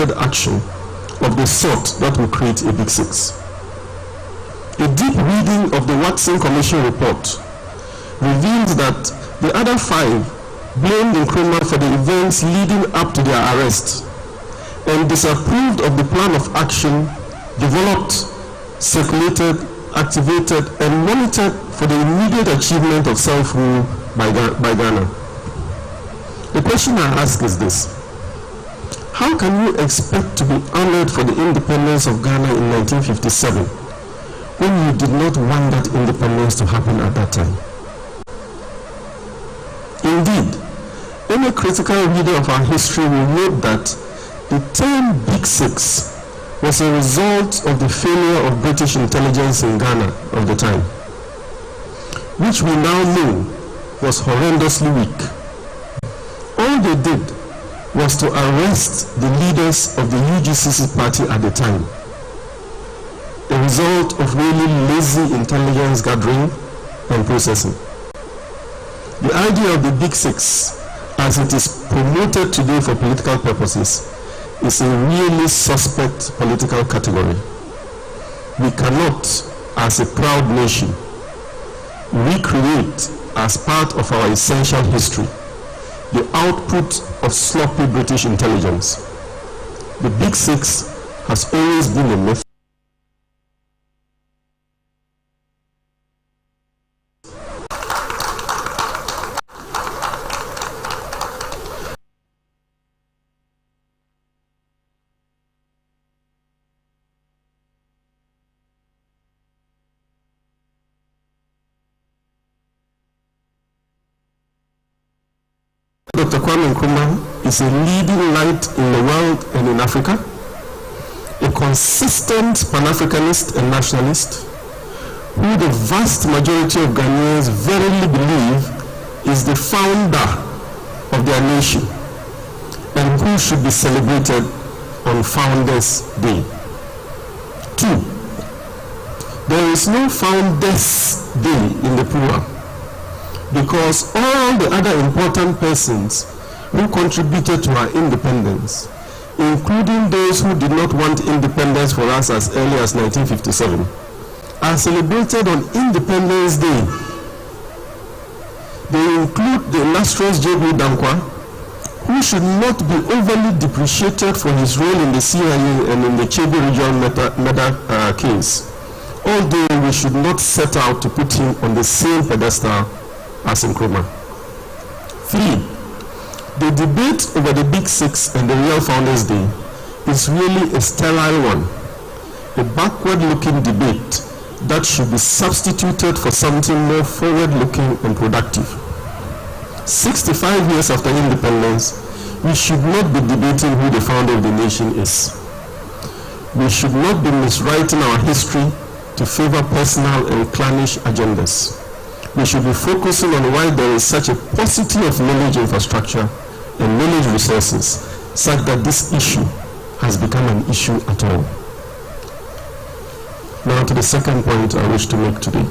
concerted action of the sort that will create a Big Six. A deep reading of the Watson Commission report reveals that the other five blamed Nkrumah for the events leading up to their arrest and disapproved of the plan of action developed, circulated, activated, and monitored for the immediate achievement of self-rule by Ghana. The question I ask is this: how can you expect to be honored for the independence of Ghana in 1957 when you did not want that independence to happen at that time? Indeed, any critical reader of our history will note that the term Big Six was a result of the failure of British intelligence in Ghana of the time, which we now know was horrendously weak. All they did was to arrest the leaders of the UGCC party at the time, a result of really lazy intelligence gathering and processing. The idea of the Big Six, as it is promoted today for political purposes, is a really suspect political category. We cannot, as a proud nation, recreate as part of our essential history the output of sloppy British intelligence. The Big Six has always been a myth. Dr. Kwame Nkrumah is a leading light in the world and in Africa, a consistent Pan-Africanist and nationalist, who the vast majority of Ghanaians verily believe is the founder of their nation, and who should be celebrated on Founders Day. 2. There is no Founders Day in the plural, because all the other important persons who contributed to our independence, including those who did not want independence for us as early as 1957, are celebrated on Independence Day. They include the illustrious J.B. Dankwa, who should not be overly depreciated for his role in the CIA and in the Chebe region murder case, although we should not set out to put him on the same pedestal as Nkrumah. 3. The debate over the Big Six and the real Founders Day is really a sterile one, a backward-looking debate that should be substituted for something more forward-looking and productive. 65 years after independence, we should not be debating who the founder of the nation is. We should not be miswriting our history to favor personal and clannish agendas. We should be focusing on why there is such a paucity of knowledge infrastructure and knowledge resources such that this issue has become an issue at all. Now to the second point I wish to make today.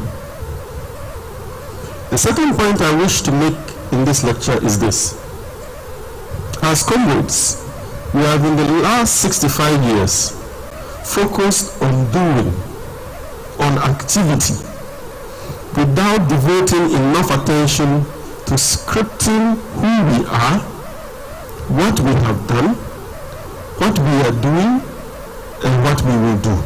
The second point I wish to make in this lecture is this. As comrades, we have in the last 65 years focused on doing, on activity, without devoting enough attention to scripting who we are, what we have done, what we are doing, and what we will do.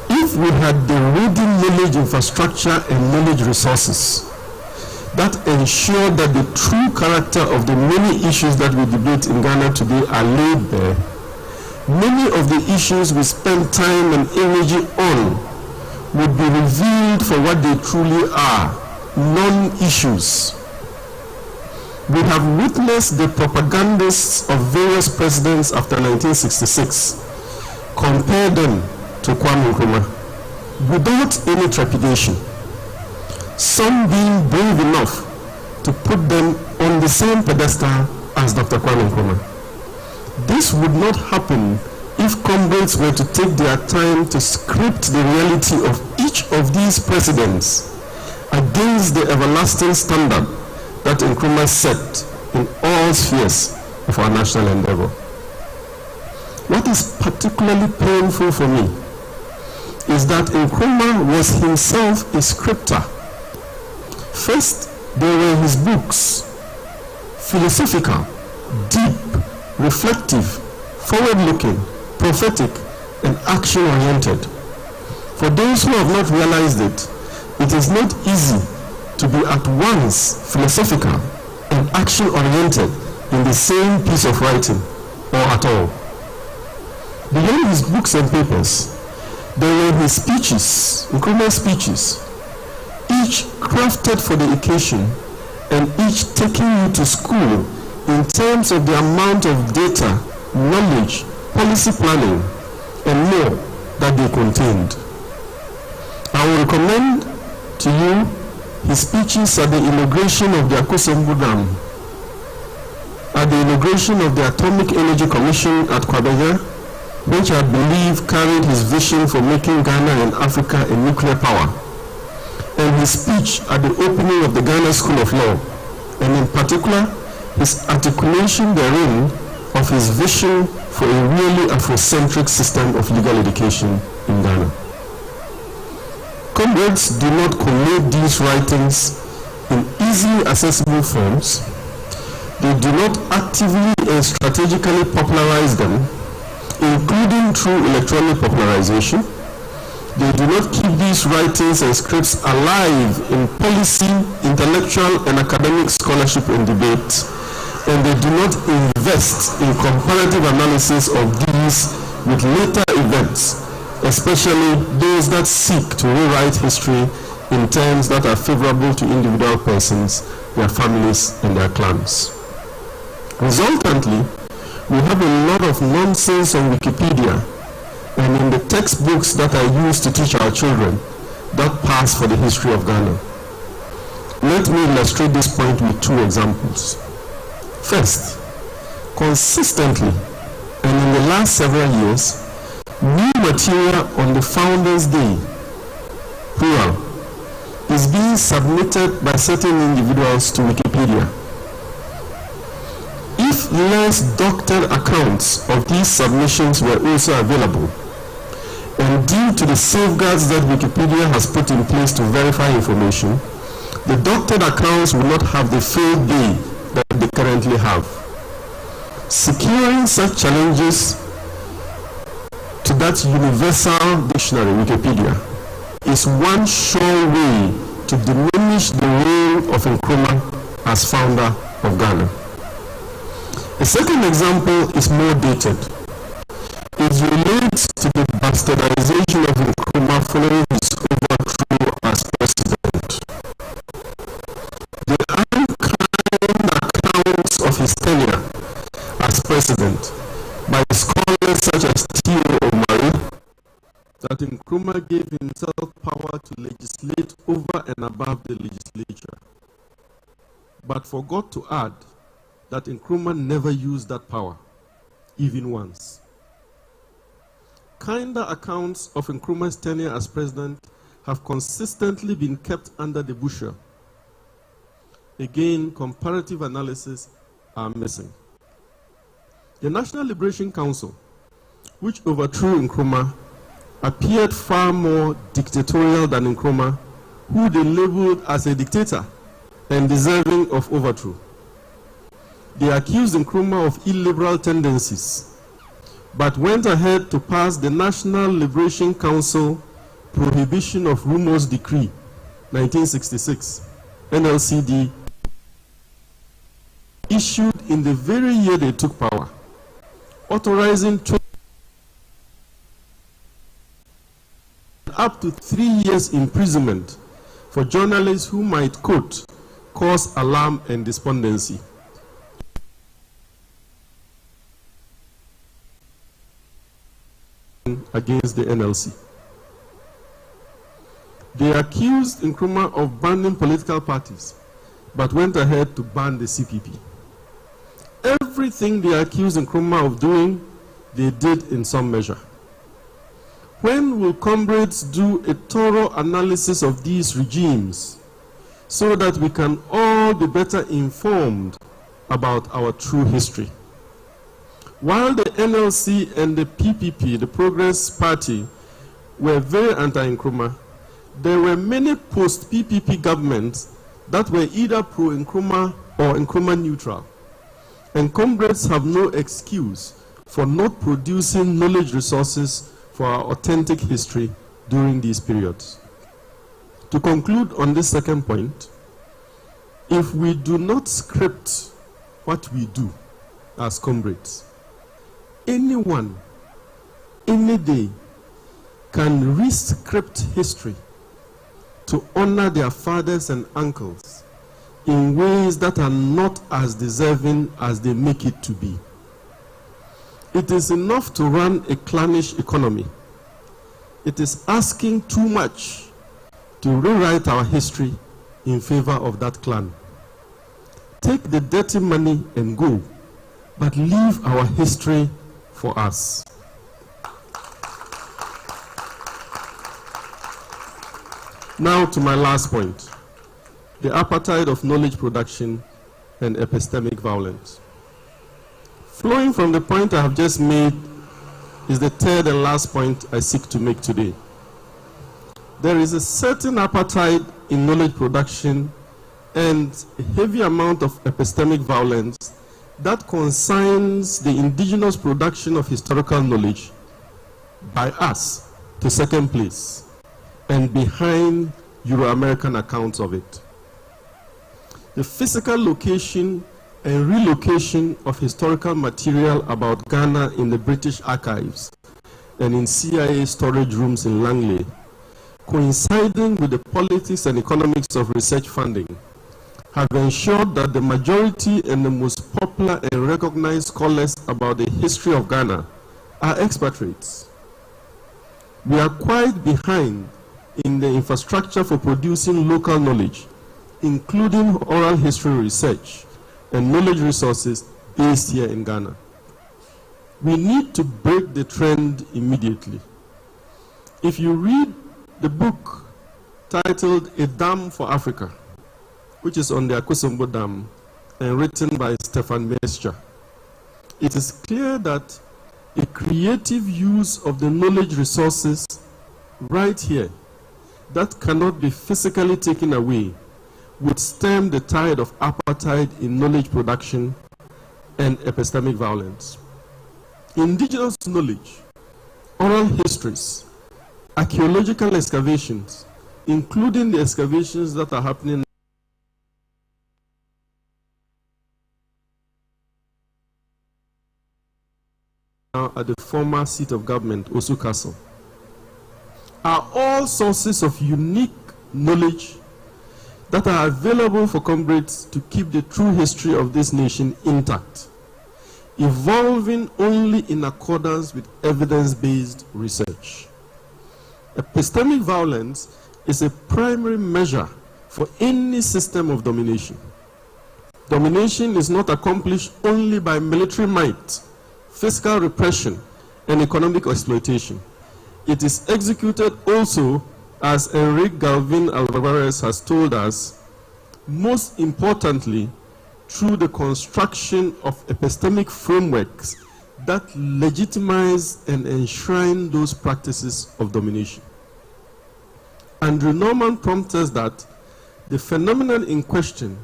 If we had the ready knowledge infrastructure and knowledge resources that ensure that the true character of the many issues that we debate in Ghana today are laid bare, many of the issues we spend time and energy on would be revealed for what they truly are, non-issues. We have witnessed the propagandists of various presidents after 1966 compare them to Kwame Nkrumah without any trepidation, some being brave enough to put them on the same pedestal as Dr. Kwame Nkrumah. This would not happen if comrades were to take their time to script the reality of each of these presidents against the everlasting standard that Nkrumah set in all spheres of our national endeavor. What is particularly painful for me is that Nkrumah was himself a scripter. First, there were his books, philosophical, deep, reflective, forward-looking, prophetic, and action-oriented. For those who have not realized it, it is not easy to be at once philosophical and action-oriented in the same piece of writing, or at all. Beyond his books and papers, there were his speeches, Nkrumah's speeches, each crafted for the occasion and each taking you to school in terms of the amount of data, knowledge, policy planning, and more that they contained. I will recommend to you his speeches at the inauguration of the Akosombo Dam, at the inauguration of the Atomic Energy Commission at Kwabena, which I believe carried his vision for making Ghana and Africa a nuclear power, and his speech at the opening of the Ghana School of Law, and in particular, his articulation therein of his vision for a really Afrocentric system of legal education in Ghana. Comrades do not collate these writings in easily accessible forms. They do not actively and strategically popularize them, including through electronic popularization. They do not keep these writings and scripts alive in policy, intellectual, and academic scholarship and debate, and they do not invest in comparative analysis of these with later events, especially those that seek to rewrite history in terms that are favorable to individual persons, their families, and their clans. Resultantly, we have a lot of nonsense on Wikipedia and in the textbooks that are used to teach our children that pass for the history of Ghana. Let me illustrate this point with two examples. First, consistently, and in the last several years, new material on the Founders' Day, plural, is being submitted by certain individuals to Wikipedia. If less doctored accounts of these submissions were also available, and due to the safeguards that Wikipedia has put in place to verify information, the doctored accounts will not have the field day that they currently have. Securing such challenges to that universal dictionary, Wikipedia, is one sure way to diminish the role of Nkrumah as founder of Ghana. A second example is more dated. It relates to the bastardization of Nkrumah following his overthrow as president. The unkind accounts of his tenure as president by scholars such as T.O. Omari, that Nkrumah gave himself power to legislate over and above the legislature, but forgot to add that Nkrumah never used that power, even once. Kinder accounts of Nkrumah's tenure as president have consistently been kept under the bushel. Again, comparative analysis are missing. The National Liberation Council, which overthrew Nkrumah, appeared far more dictatorial than Nkrumah, who they labeled as a dictator and deserving of overthrow. They accused Nkrumah of illiberal tendencies, but went ahead to pass the National Liberation Council Prohibition of Rumors Decree, 1966, NLCD, issued in the very year they took power, authorizing up to 3 years imprisonment for journalists who might, quote, cause alarm and despondency. Against the NLC. They accused Nkrumah of banning political parties, but went ahead to ban the CPP. Everything they accused Nkrumah of doing, they did in some measure. When will comrades do a thorough analysis of these regimes so that we can all be better informed about our true history? While the NLC and the PPP, the Progress Party, were very anti-Nkrumah, there were many post-PPP governments that were either pro-Nkrumah or Nkrumah neutral. And comrades have no excuse for not producing knowledge resources for our authentic history during these periods. To conclude on this second point, if we do not script what we do as comrades, anyone, any day, can re-script history to honor their fathers and uncles in ways that are not as deserving as they make it to be. It is enough to run a clannish economy. It is asking too much to rewrite our history in favor of that clan. Take the dirty money and go, but leave our history for us. Now to my last point, the appetite of knowledge production and epistemic violence. Flowing from the point I have just made is the third and last point I seek to make today. There is a certain appetite in knowledge production and a heavy amount of epistemic violence that consigns the indigenous production of historical knowledge by us to second place and behind Euro-American accounts of it. The physical location and relocation of historical material about Ghana in the British archives and in CIA storage rooms in Langley, coinciding with the politics and economics of research funding, have ensured that the majority and the most popular and recognized scholars about the history of Ghana are expatriates. We are quite behind in the infrastructure for producing local knowledge, including oral history research and knowledge resources based here in Ghana. We need to break the trend immediately. If you read the book titled A Dam for Africa, which is on the Akosombo Dam and written by Stefan Mescha, it is clear that a creative use of the knowledge resources right here that cannot be physically taken away would stem the tide of apartheid in knowledge production and epistemic violence. Indigenous knowledge, oral histories, archaeological excavations, including the excavations that are happening now at the former seat of government, Osu Castle, are all sources of unique knowledge that are available for comrades to keep the true history of this nation intact, evolving only in accordance with evidence-based research. Epistemic violence is a primary measure for any system of domination. Domination is not accomplished only by military might, fiscal repression, and economic exploitation. It is executed also, as Enrique Galvin Alvarez has told us, most importantly, through the construction of epistemic frameworks that legitimize and enshrine those practices of domination. Andrew Norman prompts us that the phenomenon in question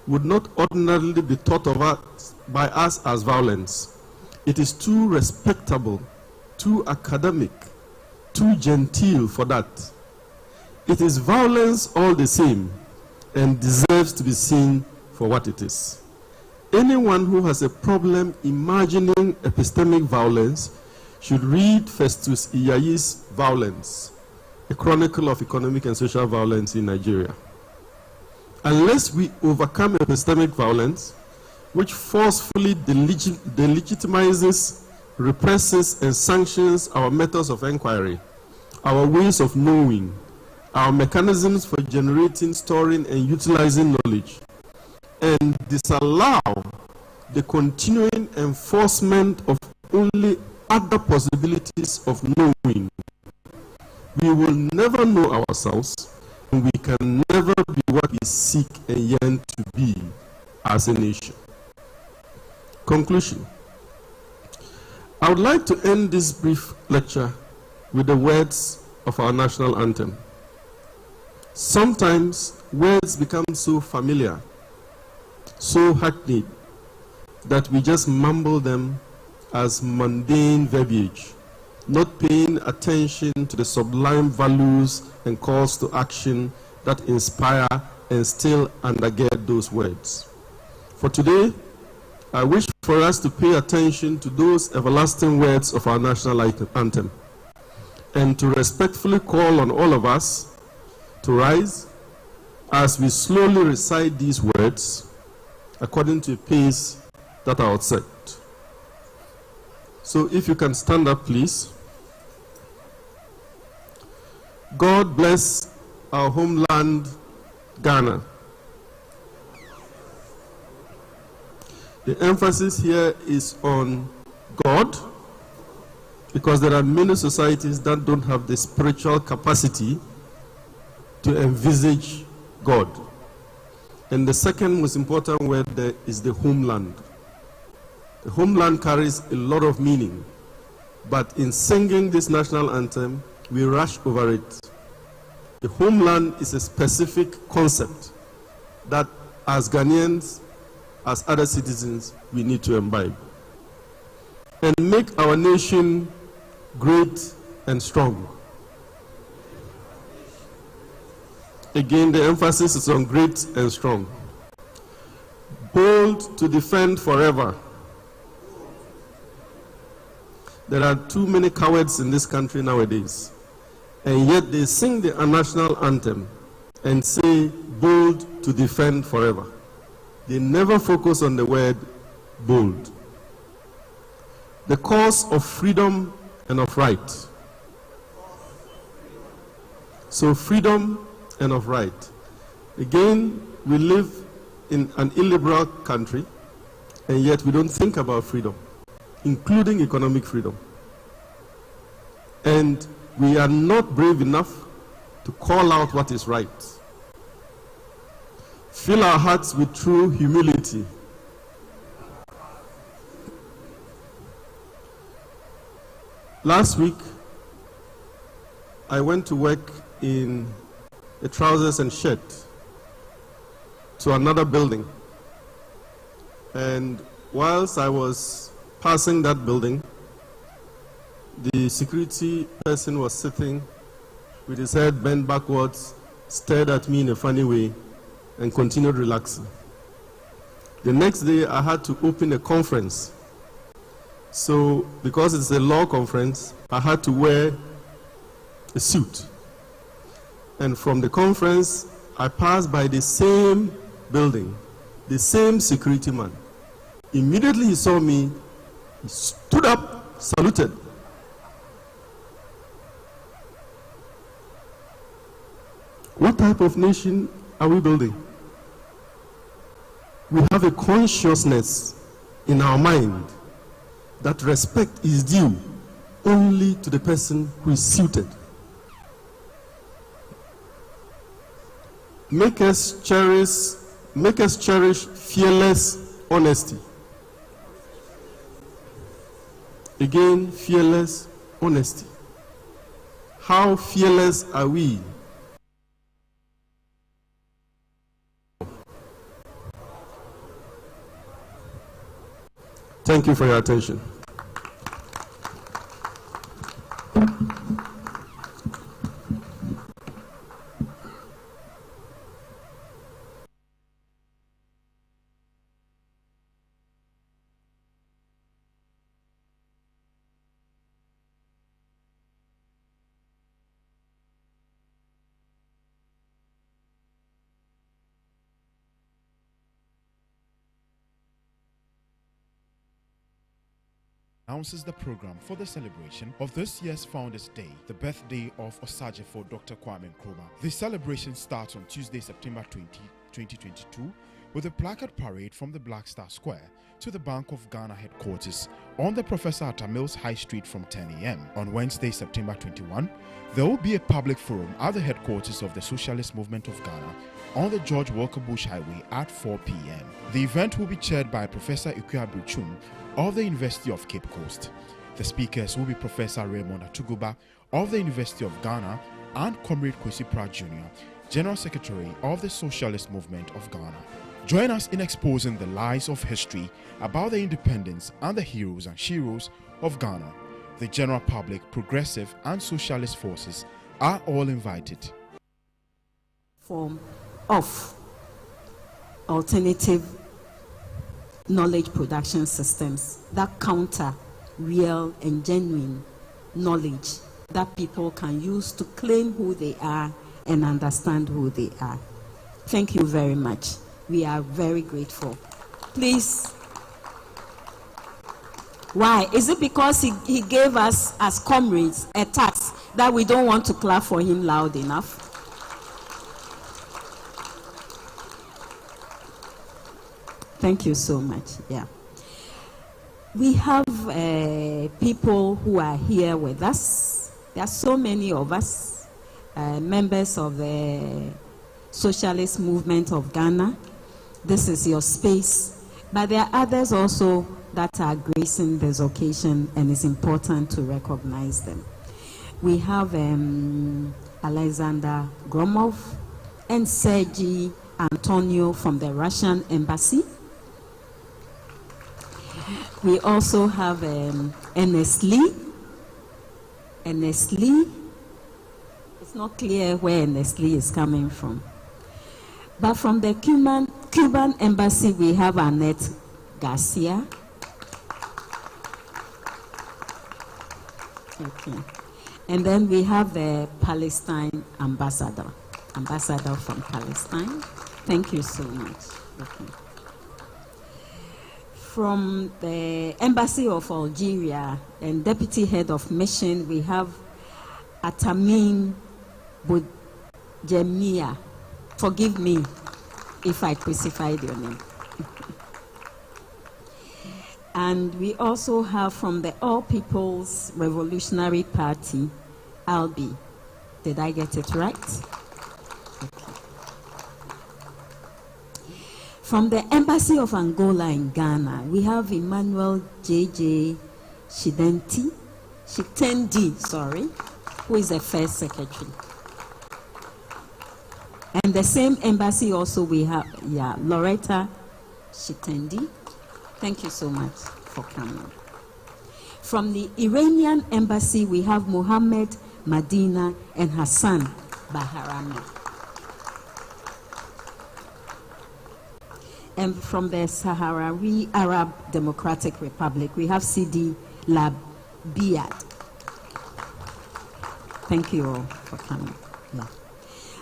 would not ordinarily be thought of by us as violence. It is too respectable, too academic, too genteel for that. It is violence all the same and deserves to be seen for what it is. Anyone who has a problem imagining epistemic violence should read Festus Iyayi's Violence, a chronicle of economic and social violence in Nigeria. Unless we overcome epistemic violence, which forcefully delegitimizes, represses, and sanctions our methods of inquiry, our ways of knowing, our mechanisms for generating, storing, and utilizing knowledge, and disallow the continuing enforcement of only other possibilities of knowing, we will never know ourselves, and we can never be what we seek and yearn to be as a nation. Conclusion. I would like to end this brief lecture with the words of our national anthem. Sometimes words become so familiar, so hackneyed, that we just mumble them as mundane verbiage, not paying attention to the sublime values and calls to action that inspire and still undergird those words. For today, I wish for us to pay attention to those everlasting words of our national anthem, and to respectfully call on all of us to rise as we slowly recite these words according to a pace that I would set. So if you can stand up, please. God bless our homeland, Ghana. The emphasis here is on God, because there are many societies that don't have the spiritual capacity to envisage God. And the second most important word there is the homeland. The homeland carries a lot of meaning, but in singing this national anthem, we rush over it. The homeland is a specific concept that, as Ghanaians, as other citizens, we need to imbibe and make our nation great and strong. Again, the emphasis is on great and strong. Bold to defend forever. There are too many cowards in this country nowadays, and yet they sing the national anthem and say, bold to defend forever. They never focus on the word bold. The cause of freedom and of right. So freedom and of right. Again, we live in an illiberal country, and yet we don't think about freedom, including economic freedom. And we are not brave enough to call out what is right. Fill our hearts with true humility. Last week, I went to work in a trousers and shirt to another building. And whilst I was passing that building, the security person was sitting with his head bent backwards, stared at me in a funny way, and continued relaxing. The next day, I had to open a conference. So, because it's a law conference, I had to wear a suit. And from the conference, I passed by the same building, the same security man. Immediately he saw me, he stood up, saluted. What type of nation are we building? We have a consciousness in our mind that respect is due only to the person who is suited. Make us cherish fearless honesty. Again, fearless honesty. How fearless are we? Thank you for your attention. Announces the program for the celebration of this year's Founders' Day, the birthday of Osagyefo Dr Kwame Nkrumah. The celebration starts on Tuesday, September 20, 2022, with a placard parade from the Black Star Square to the Bank of Ghana headquarters on the Professor Atta Mills High Street from 10 a.m. On Wednesday, September 21, there will be a public forum at the headquarters of the Socialist Movement of Ghana on the George Walker Bush Highway at 4 p.m. The event will be chaired by Professor Ikuya Bruchum of the University of Cape Coast. The speakers will be Professor Raymond Atuguba of the University of Ghana and Comrade Kwesi Pratt Jr., General Secretary of the Socialist Movement of Ghana. Join us in exposing the lies of history about the independence and the heroes and sheroes of Ghana. The general public, progressive and socialist forces are all invited. Form of alternative knowledge production systems that counter real and genuine knowledge that people can use to claim who they are and understand who they are. Thank you very much. We are very grateful. Please. Why? Is it because he gave us as comrades a tax that we don't want to clap for him loud enough? Thank you so much. Yeah. We have people who are here with us. There are so many of us, members of the Socialist Movement of Ghana. This is your space. But there are others also that are gracing this occasion, and it's important to recognize them. We have Alexander Gromov and Sergei Antonio from the Russian Embassy. We also have Ernest Lee. Ernest Lee. It's not clear where Ernest Lee is coming from. But from the Cuban Embassy, we have Annette Garcia. Okay. And then we have the Palestine ambassador from Palestine. Thank you so much. Okay. From the Embassy of Algeria and Deputy Head of Mission, we have Atamin Boudjemia. Forgive me if I crucified your name. And we also have from the All People's Revolutionary Party, Albi. Did I get it right? Okay. From the Embassy of Angola in Ghana, we have Emmanuel J.J. Shitendi, who is the first secretary. And the same embassy also we have, Loretta Shitendi. Thank you so much for coming. From the Iranian embassy, we have Mohammed Madina and Hassan Baharami. And from the Sahrawi Arab Democratic Republic, we have Sidi Labiad. Thank you all for coming. Yeah.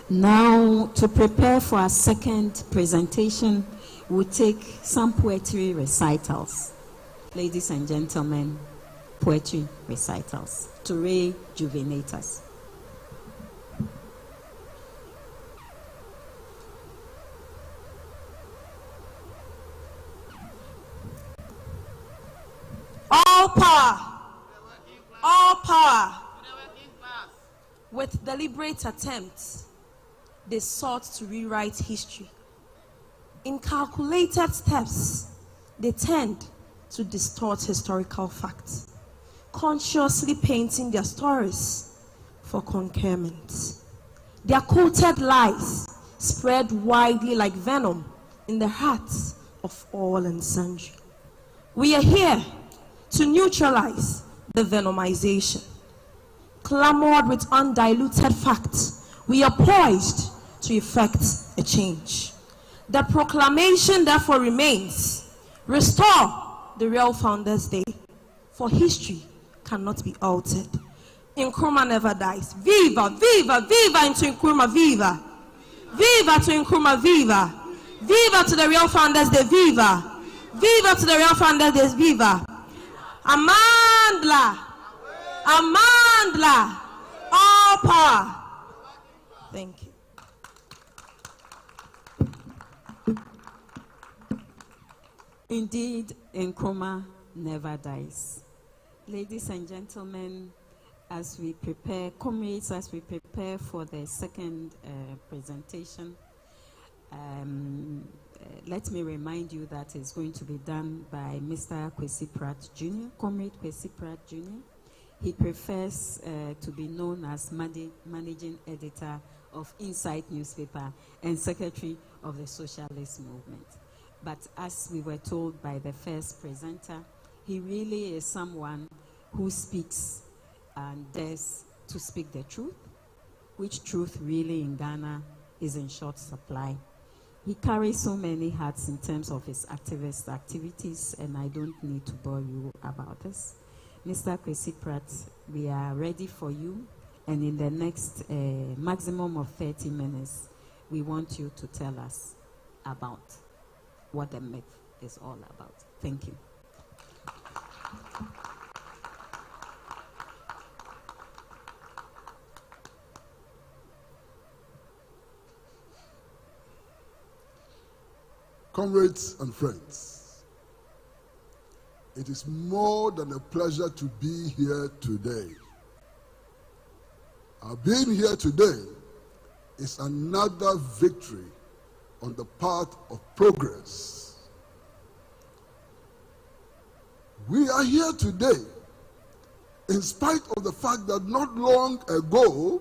Now, to prepare for our second presentation, we'll take some poetry recitals. Ladies and gentlemen, poetry recitals to rejuvenate us. All power, with deliberate attempts, they sought to rewrite history. In calculated steps, they tend to distort historical facts, consciously painting their stories for concurrent. Their quoted lies spread widely like venom in the hearts of all and sundry. We are here to neutralize the venomization. Clamored with undiluted facts, we are poised to effect a change. The proclamation therefore remains: restore the real Founders Day, for history cannot be altered. Nkrumah never dies. Viva, viva, viva into Nkrumah, viva. Viva to Nkrumah, viva. Viva to the real Founders Day, viva. Viva to the real Founders Day, viva. Amandla, Amandla, all power. Thank you. Indeed, Nkrumah never dies. Ladies and gentlemen, as we prepare, comrades, as we prepare for the second presentation, let me remind you that it's going to be done by Mr. Kwesi Pratt Jr., Comrade Kwesi Pratt Jr. He prefers to be known as managing editor of Insight newspaper and secretary of the Socialist movement. But as we were told by the first presenter, he really is someone who speaks and dares to speak the truth, which truth really in Ghana is in short supply. He carries so many hats in terms of his activist activities, and I don't need to bore you about this. Mr. Kwesi Pratt, we are ready for you, and in the next maximum of 30 minutes, we want you to tell us about what the myth is all about. Thank you. Comrades and friends, it is more than a pleasure to be here today. Our being here today is another victory on the path of progress. We are here today in spite of the fact that not long ago,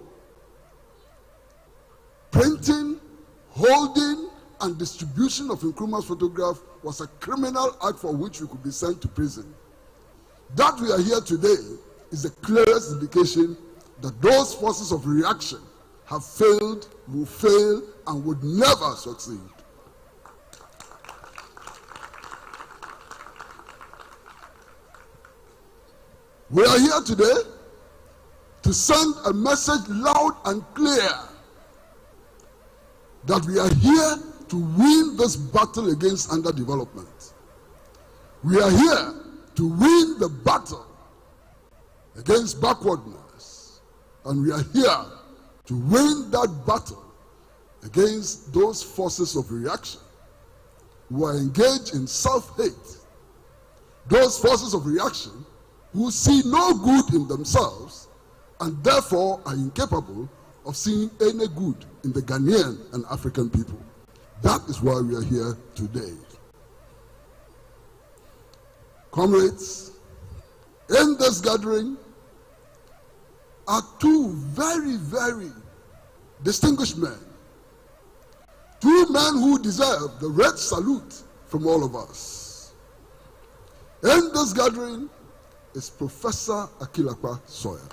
printing, holding, and distribution of Nkrumah's photograph was a criminal act for which we could be sent to prison. That we are here today is the clearest indication that those forces of reaction have failed, will fail, and would never succeed. We are here today to send a message loud and clear that we are here to win this battle against underdevelopment. We are here to win the battle against backwardness. And we are here to win that battle against those forces of reaction who are engaged in self-hate. Those forces of reaction who see no good in themselves and therefore are incapable of seeing any good in the Ghanaian and African people. That is why we are here today. Comrades, in this gathering are two very, very distinguished men. Two men who deserve the red salute from all of us. In this gathering is Professor Akilakpa Sawyer.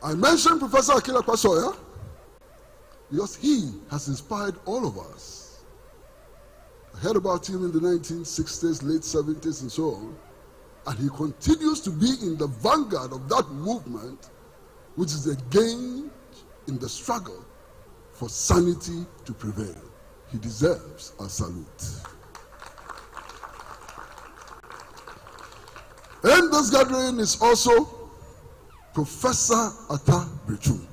I mentioned Professor Akilakpa Sawyer because he has inspired all of us. I heard about him in the 1960s, late 70s, and so on, and he continues to be in the vanguard of that movement, which is engaged in the struggle for sanity to prevail. He deserves our salute. In this gathering is also Professor Atta Brichum,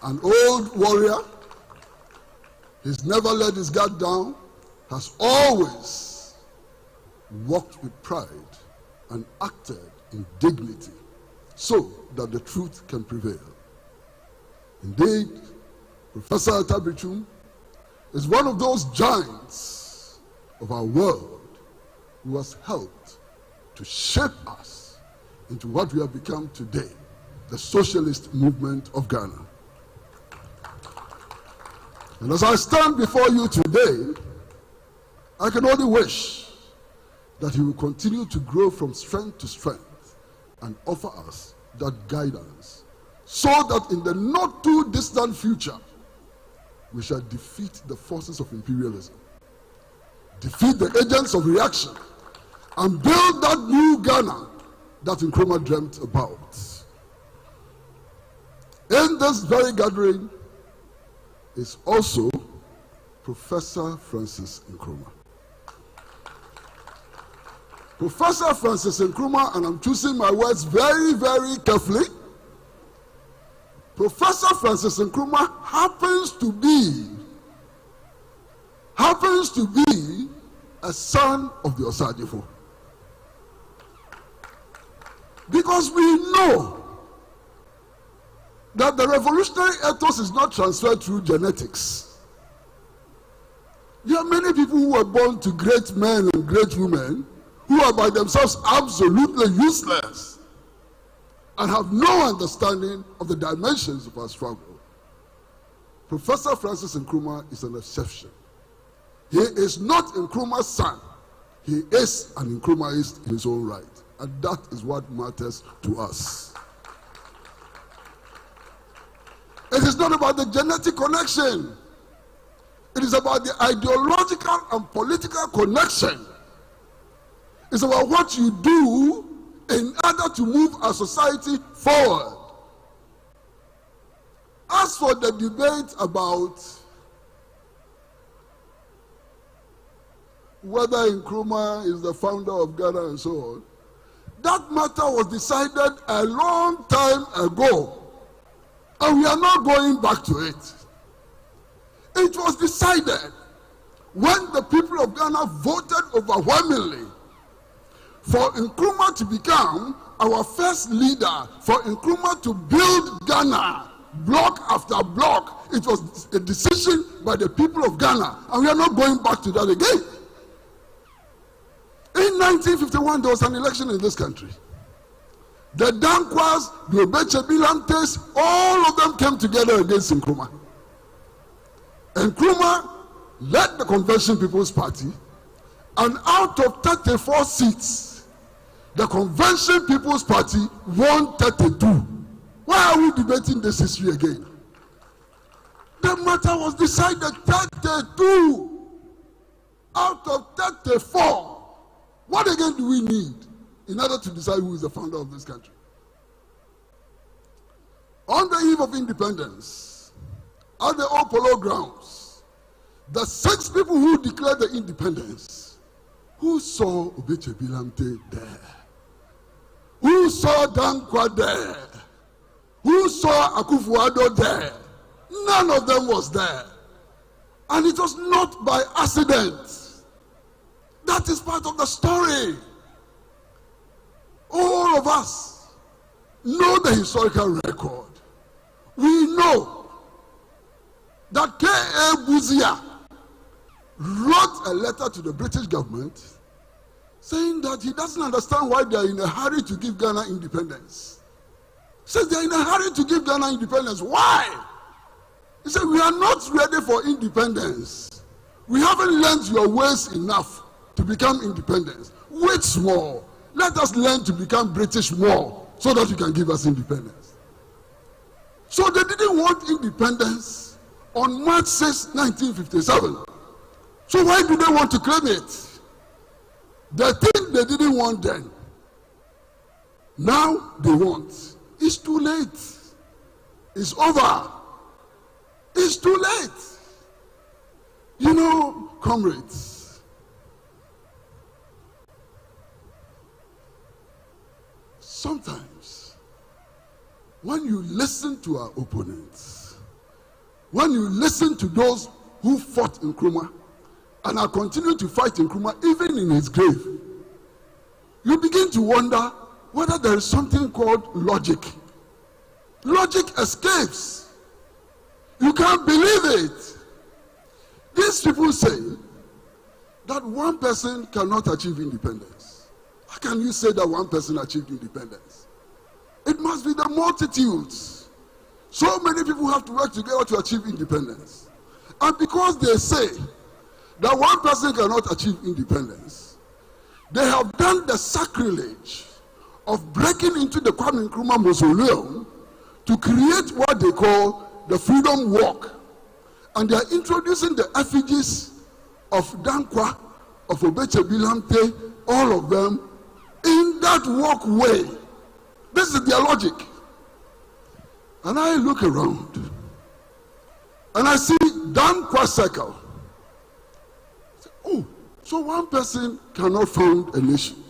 an old warrior. He's never let his guard down, has always walked with pride and acted in dignity so that the truth can prevail. Indeed, Professor Atta Brichum is one of those giants of our world who has helped to shape us into what we have become today, the socialist movement of Ghana. And as I stand before you today, I can only wish that he will continue to grow from strength to strength and offer us that guidance, so that in the not too distant future, we shall defeat the forces of imperialism, defeat the agents of reaction, and build that new Ghana that Nkrumah dreamt about. In this very gathering is also Professor Francis Nkrumah. Professor Francis Nkrumah, and I'm choosing my words very, very carefully, Professor Francis Nkrumah happens to be a son of the Osagyefo. Because we know that the revolutionary ethos is not transferred through genetics. There are many people who were born to great men and great women who are by themselves absolutely useless and have no understanding of the dimensions of our struggle. Professor Francis Nkrumah is an exception. He is not Nkrumah's son. He is an Nkrumahist in his own right. And that is what matters to us. It is not about the genetic connection. It is about the ideological and political connection. It's about what you do in order to move our society forward. As for the debate about whether Nkrumah is the founder of Ghana and so on, that matter was decided a long time ago. And we are not going back to it. It was decided when the people of Ghana voted overwhelmingly for Nkrumah to become our first leader, for Nkrumah to build Ghana block after block. It was a decision by the people of Ghana, and we are not going back to that again. In 1951, there was an election in this country. The Dankwas, the Osagyefo, all of them came together against Nkrumah. Nkrumah led the Convention People's Party, and out of 34 seats, the Convention People's Party won 32. Why are we debating this history again? The matter was decided 32 out of 34. What again do we need in order to decide who is the founder of this country? On the eve of independence, at the Old Polo grounds, the 6 people who declared the independence, who saw Osagyefo there? Who saw Dankwa there? Who saw Akufo-Addo there? None of them was there. And it was not by accident. That is part of the story. All of us know the historical record. We know that K.A. Buzia wrote a letter to the British government saying that he doesn't understand why they are in a hurry to give Ghana independence. He says they are in a hurry to give Ghana independence. Why? He said, we are not ready for independence. We haven't learned your ways enough to become independent. Wait small. Let us learn to become British more so that you can give us independence. So they didn't want independence on March 6, 1957. So why do they want to claim it? The thing they didn't want then, now they want. It's too late. It's over. It's too late. You know, comrades, sometimes when you listen to our opponents, when you listen to those who fought Nkrumah and are continuing to fight Nkrumah even in his grave, you begin to wonder whether there is something called logic. Logic escapes. You can't believe it. These people say that one person cannot achieve independence. How can you say that one person achieved independence? It must be the multitudes. So many people have to work together to achieve independence. And because they say that one person cannot achieve independence, they have done the sacrilege of breaking into the Kwame Nkrumah mausoleum to create what they call the Freedom Walk. And they are introducing the effigies of Dankwa, of Osagyefo, all of them, in that walkway. This is their logic. And I look around, and I see Dankwa circle. Oh, so one person cannot found a nation.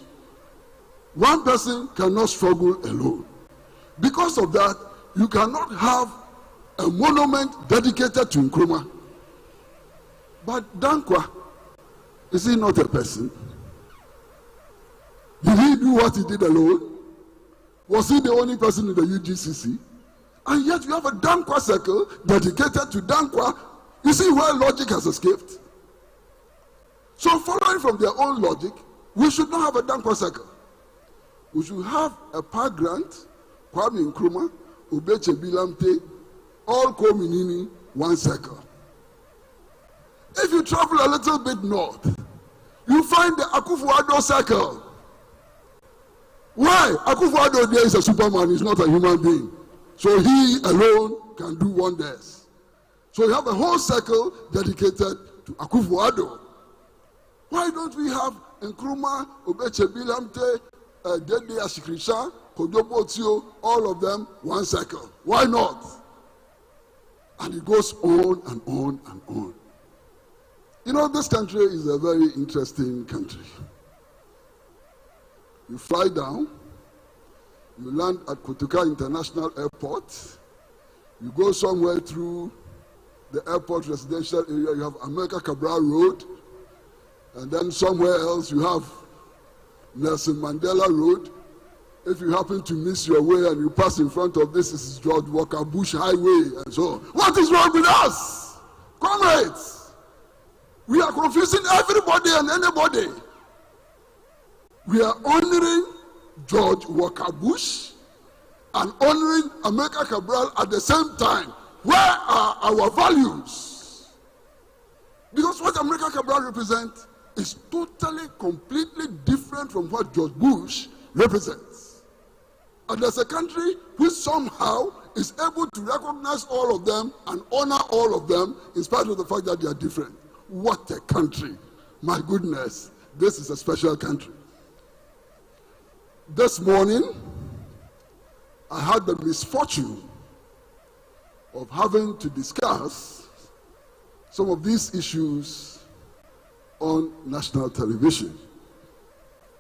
One person cannot struggle alone. Because of that, you cannot have a monument dedicated to Nkrumah. But Dankwa, is he not a person? Did he do what he did alone? Was he the only person in the UGCC? And yet you have a Dankwa circle dedicated to Dankwa. You see where logic has escaped? So following from their own logic, we should not have a Dankwa circle. We should have a park grant, Kwame Nkrumah, Ubeche Bilamte, all Kominini, one circle. If you travel a little bit north, you find the Akufo-Addo circle. Why? Akufo-Addo there is a superman, he's not a human being. So he alone can do wonders. So you have a whole circle dedicated to Akufo-Addo. Why don't we have Nkrumah, Ubeche Bilamte, Dede Ashikrisha, Kodobotio, all of them, one circle? Why not? And it goes on and on and on. You know, this country is a very interesting country. You fly down, you land at Kotoka International Airport, you go somewhere through the airport residential area, you have America Cabral Road, and then somewhere else you have Nelson Mandela Road. If you happen to miss your way and you pass in front of this is George Walker Bush Highway and so on. What is wrong with us? Comrades! We are confusing everybody and anybody. We are honoring George Walker Bush and honoring America Cabral at the same time. Where are our values? Because what America Cabral represents is totally, completely different from what George Bush represents. And there's a country which somehow is able to recognize all of them and honor all of them in spite of the fact that they are different. What a country. My goodness, this is a special country. This morning, I had the misfortune of having to discuss some of these issues on national television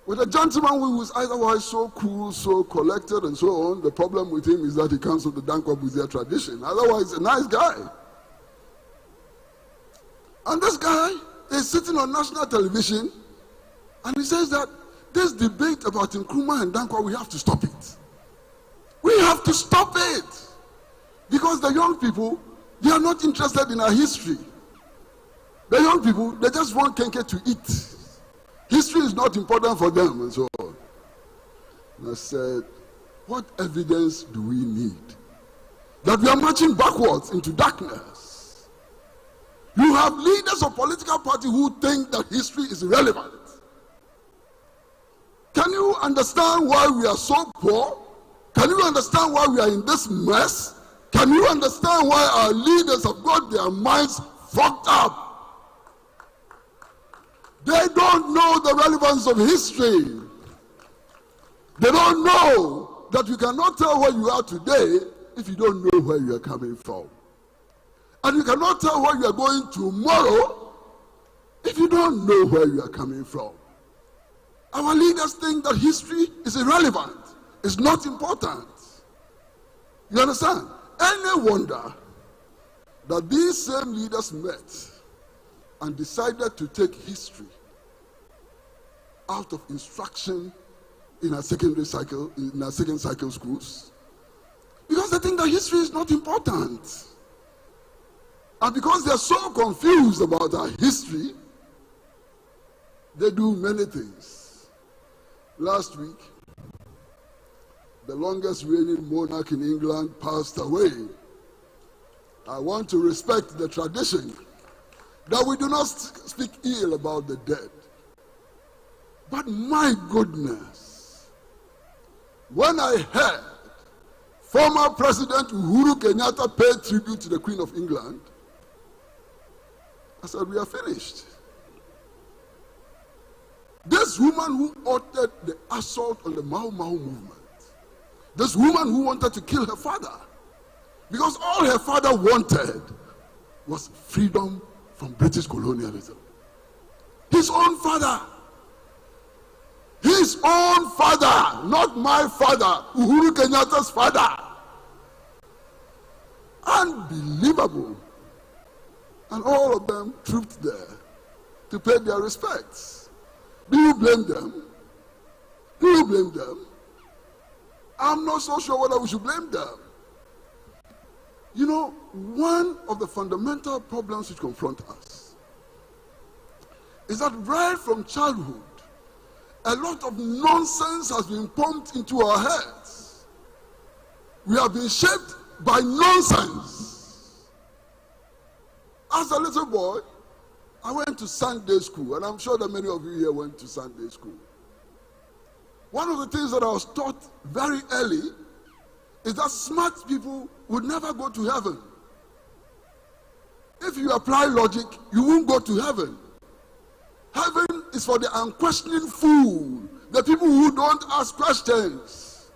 with a gentleman who was otherwise so cool, so collected, and so on. The problem with him is that he comes from the Dankwa Buzia tradition. Otherwise, a nice guy. And this guy is sitting on national television, and he says that this debate about Nkrumah and Dankwa, we have to stop it. We have to stop it. Because the young people, they are not interested in our history. The young people, they just want kenke to eat. History is not important for them, and so on. And I said, what evidence do we need that we are marching backwards into darkness? You have leaders of political parties who think that history is irrelevant. Can you understand why we are so poor? Can you understand why we are in this mess? Can you understand why our leaders have got their minds fucked up? They don't know the relevance of history. They don't know that you cannot tell where you are today if you don't know where you are coming from. And you cannot tell where you are going tomorrow if you don't know where you are coming from. Our leaders think that history is irrelevant. It's not important. You understand? Any wonder that these same leaders met and decided to take history out of instruction in our secondary cycle, in our second cycle schools? Because they think that history is not important. And because they are so confused about our history, they do many things. Last week, the longest reigning monarch in England passed away. I want to respect the tradition that we do not speak ill about the dead. But my goodness, when I heard former President Uhuru Kenyatta pay tribute to the Queen of England, I said, we are finished. This woman who ordered the assault on the Mau Mau movement, this woman who wanted to kill her father, because all her father wanted was freedom from British colonialism. His own father. His own father, not my father, Uhuru Kenyatta's father. Unbelievable. And all of them trooped there to pay their respects. Do you blame them? Do you blame them? I'm not so sure whether we should blame them. You know, one of the fundamental problems which confront us is that right from childhood, a lot of nonsense has been pumped into our heads. We have been shaped by nonsense. As a little boy, I went to Sunday school, and I'm sure that many of you here went to Sunday school. One of the things that I was taught very early is that smart people would never go to heaven. If you apply logic, you won't go to heaven. Heaven is for the unquestioning fool, the people who don't ask questions.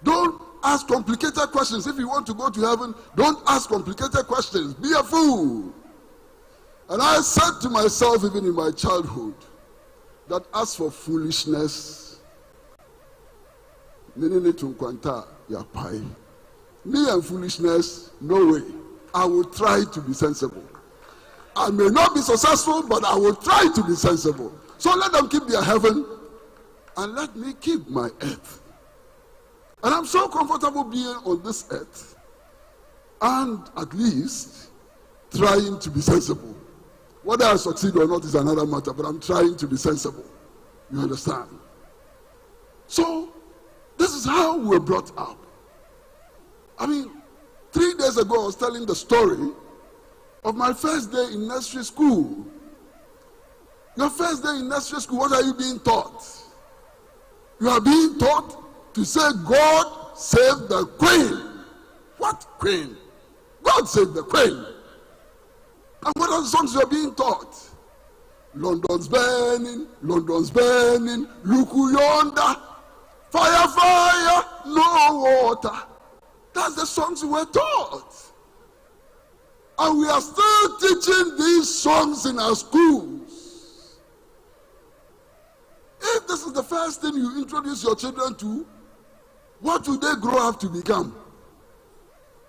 Don't ask complicated questions. If you want to go to heaven, don't ask complicated questions. Be a fool. And I said to myself, even in my childhood, that as for foolishness, me and foolishness, no way. I will try to be sensible. I may not be successful, but I will try to be sensible. So let them keep their heaven, and let me keep my earth. And I'm so comfortable being on this earth, and at least trying to be sensible. Whether I succeed or not is another matter, but I'm trying to be sensible. You understand? So, this is how we were brought up. I mean, 3 days ago I was telling the story of my first day in nursery school. Your first day in nursery school, what are you being taught? You are being taught to say, God save the Queen. What Queen? God save the Queen. And what are the songs you are being taught? London's burning, look who yonder, fire, fire, no water. That's the songs we were taught. And we are still teaching these songs in our schools. If this is the first thing you introduce your children to, what do they grow up to become?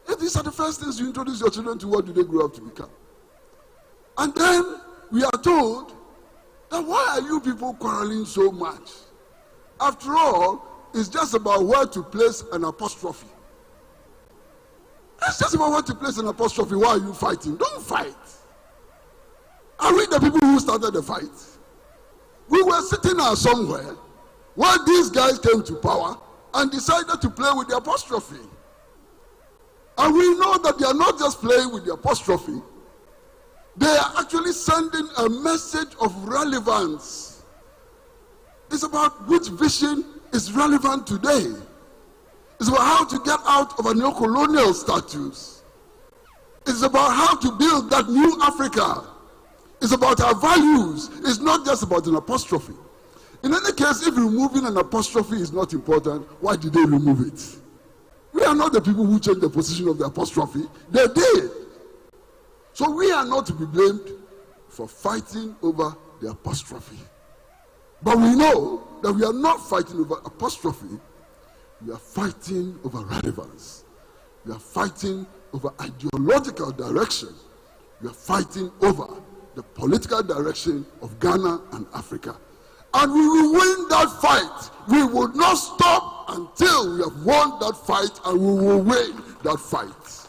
If these are the first things you introduce your children to, what do they grow up to become? And then we are told that why are you people quarreling so much? After all, it's just about where to place an apostrophe. It's just about where to place an apostrophe. Why are you fighting? Don't fight. Are we the people who started the fight? We were sitting somewhere where these guys came to power and decided to play with the apostrophe. And we know that they are not just playing with the apostrophe. They are actually sending a message of relevance. It's about which vision is relevant today. It's about how to get out of a neo-colonial status. It's about how to build that new Africa. It's about our values. It's not just about an apostrophe. In any case, if removing an apostrophe is not important, why did they remove it? We are not the people who changed the position of the apostrophe. They did. So we are not to be blamed for fighting over the apostrophe. But we know that we are not fighting over apostrophe. We are fighting over relevance. We are fighting over ideological direction. We are fighting over the political direction of Ghana and Africa. And we will win that fight. We will not stop until we have won that fight, and we will win that fight.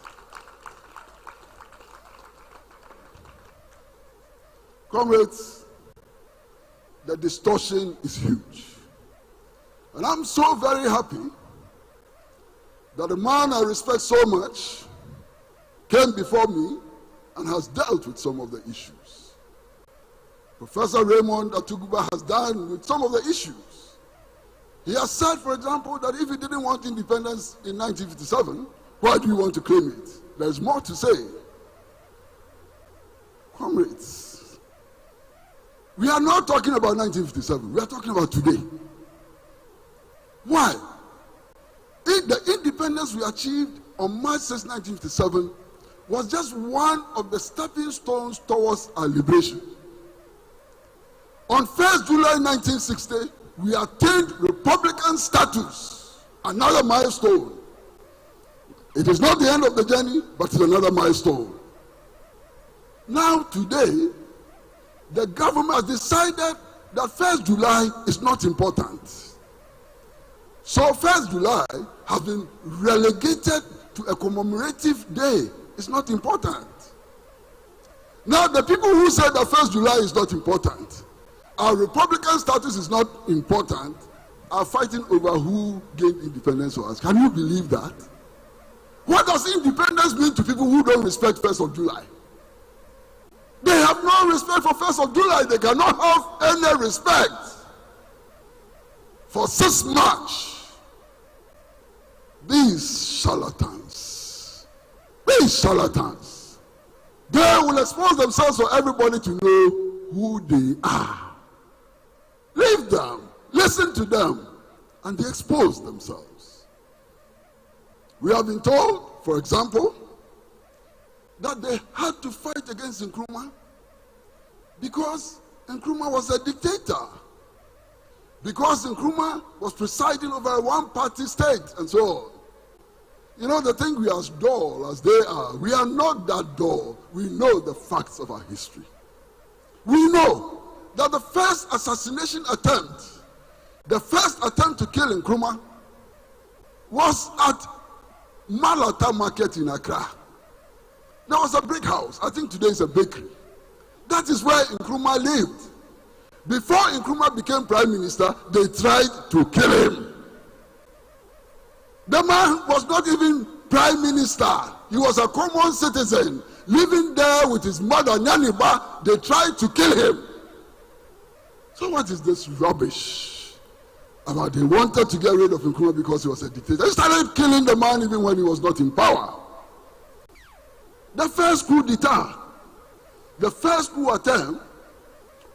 Comrades, the distortion is huge. And I'm so very happy that a man I respect so much came before me and has dealt with some of the issues. Professor Raymond Atuguba has done with some of the issues. He has said, for example, that if he didn't want independence in 1957, why do you want to claim it? There's more to say. Comrades, we are not talking about 1957. We are talking about today. Why? The independence we achieved on March 6, 1957 was just one of the stepping stones towards our liberation. On 1st July 1960, we attained Republican status, another milestone. It is not the end of the journey, but it's another milestone. Now, today, the government has decided that 1st July is not important. So 1st July has been relegated to a commemorative day is not important. Now, the people who say that 1st July is not important, our Republican status is not important, are fighting over who gained independence for us. Can you believe that? What does independence mean to people who don't respect 1st of July? They have no respect for 1st of July. They cannot have any respect for 6 March. These charlatans, they will expose themselves for everybody to know who they are. Leave them, listen to them, and they expose themselves. We have been told, for example, that they had to fight against Nkrumah because Nkrumah was a dictator, because Nkrumah was presiding over a one-party state, and so on. You know, they think we are as dull as they are. We are not that dull. We know the facts of our history. We know that the first assassination attempt, the first attempt to kill Nkrumah, was at Malata Market in Accra. There was a brick house. I think today is a bakery. That is where Nkrumah lived. Before Nkrumah became prime minister, they tried to kill him. The man was not even prime minister. He was a common citizen living there with his mother, Nyaniba. They tried to kill him. So what is this rubbish about they wanted to get rid of Nkrumah because he was a dictator? They started killing the man even when he was not in power. The first coup d'etat, the first coup attempt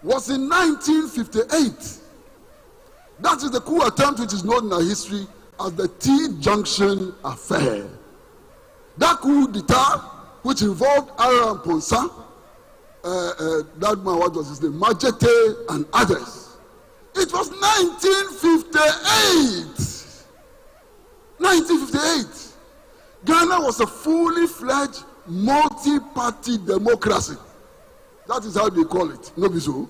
was in 1958. That is the coup attempt which is known in our history as the T-Junction affair. That coup d'etat, which involved Ara Ponsa, that man, what was his name, Majete and others. It was 1958. 1958. Ghana was a fully fledged multi-party democracy. That is how they call it. No be so.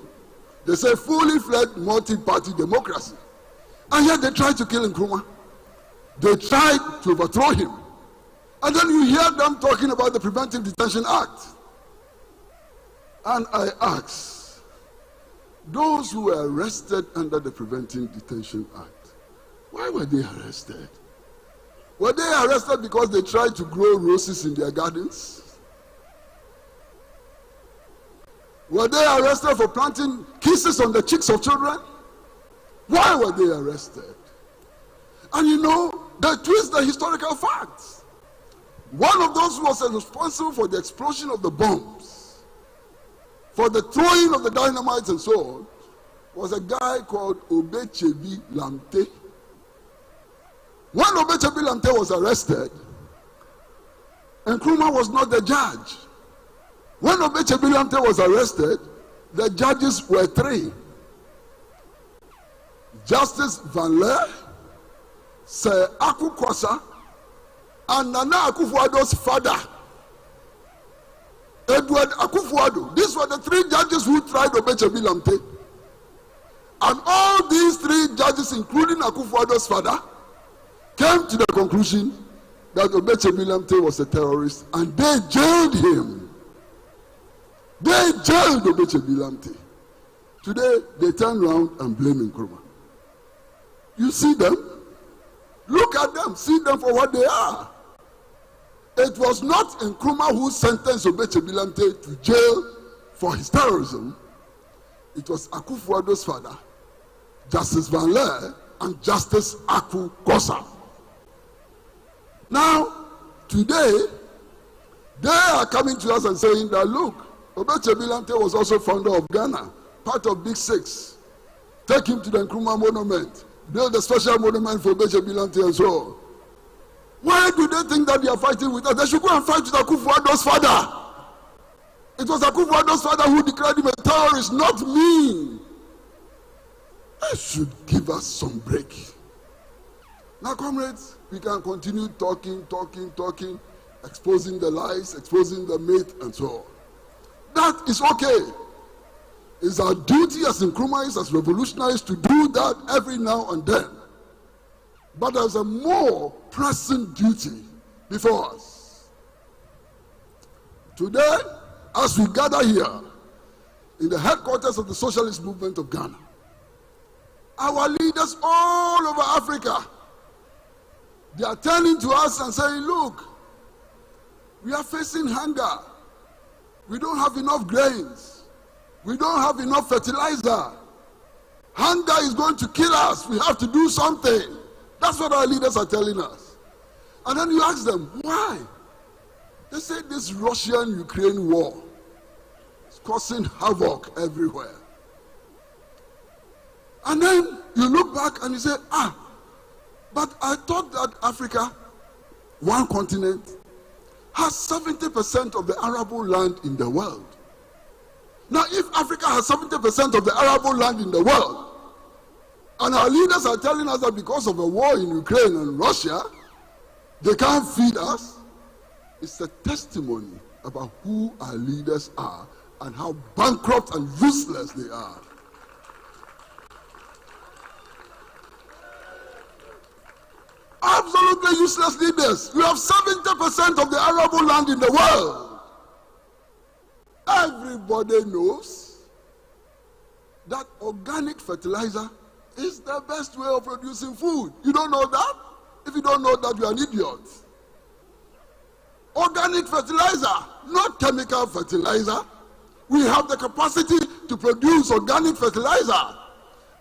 They say fully fledged multi-party democracy. And yet they tried to kill Nkrumah. They tried to overthrow him. And then you hear them talking about the Preventive Detention Act. And I ask, those who were arrested under the Preventive Detention Act, why were they arrested? Were they arrested because they tried to grow roses in their gardens? Were they arrested for planting kisses on the cheeks of children? Why were they arrested? And you know, they twist the historical facts. One of those who was responsible for the explosion of the bombs, for the throwing of the dynamite and so on, was a guy called Osagyefo Lamte. When Osagyefo Lamte was arrested, Nkrumah was not the judge. When Osagyefo Lamte was arrested, the judges were 3. Justice Van Leer, Sir Aku Kwasa, and Nana Akufo-Addo's father, Edward Akufo-Addo. These were the 3 judges who tried Osagyefo Lamte. And all these 3 judges, including Akufo-Addo's father, came to the conclusion that Osagyefo Lamte was a terrorist, and they jailed him. They jailed Osagyefo Lamte. Today, they turn around and blame Nkrumah. You see them? Look at them. See them for what they are. It was not Nkrumah who sentenced Osagyefo Lamte to jail for his terrorism. It was Akufo-Addo's father, Justice Van Leer, and Justice Aku Kosa. Now, today, they are coming to us and saying that, look, Osagyefo Lamte was also founder of Ghana, part of Big 6. Take him to the Nkrumah monument. Build a special monument for Osagyefo Lamte and so on. Why do they think that they are fighting with us? They should go and fight with Akufo-Addo's father. It was Akufo-Addo's father who declared him a terrorist, not me. They should give us some break. Now, comrades, we can continue talking, exposing the lies, exposing the myth, and so on. That is okay. It's our duty as Nkrumahs, as revolutionaries, to do that every now and then. But there's a more pressing duty before us. Today, as we gather here in the headquarters of the Socialist movement of Ghana, our leaders all over Africa, they are turning to us and saying, look, we are facing hunger. We don't have enough grains. We don't have enough fertilizer. Hunger is going to kill us. We have to do something. That's what our leaders are telling us. And then you ask them, why? They say this Russian-Ukraine war is causing havoc everywhere. And then you look back and you say, but I thought that Africa, one continent, has 70% of the arable land in the world. Now, if Africa has 70% of the arable land in the world, and our leaders are telling us that because of a war in Ukraine and Russia, they can't feed us, it's a testimony about who our leaders are and how bankrupt and useless they are. Absolutely useless leaders. We have 70% of the arable land in the world. Everybody knows that organic fertilizer is the best way of producing food. You don't know that? If you don't know that, you're an idiot. Organic fertilizer, not chemical fertilizer. We have the capacity to produce organic fertilizer.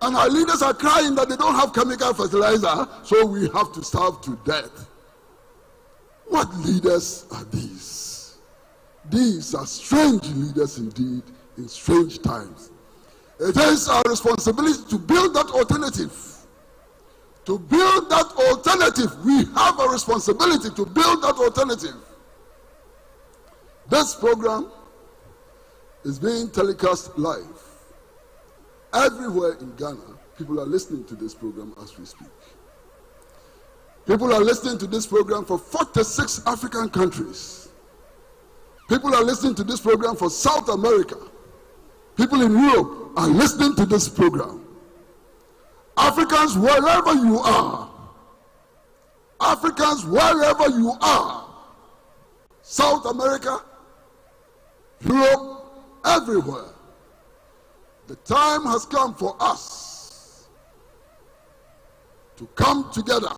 And our leaders are crying that they don't have chemical fertilizer, so we have to starve to death. What leaders are these? These are strange leaders indeed, in strange times. It is our responsibility to build that alternative. To build that alternative. We have a responsibility to build that alternative. This program is being telecast live. Everywhere in Ghana, people are listening to this program as we speak. People are listening to this program for 46 African countries. People are listening to this program for South America. People in Europe are listening to this program. Africans, wherever you are. Africans, wherever you are. South America, Europe, everywhere. The time has come for us to come together,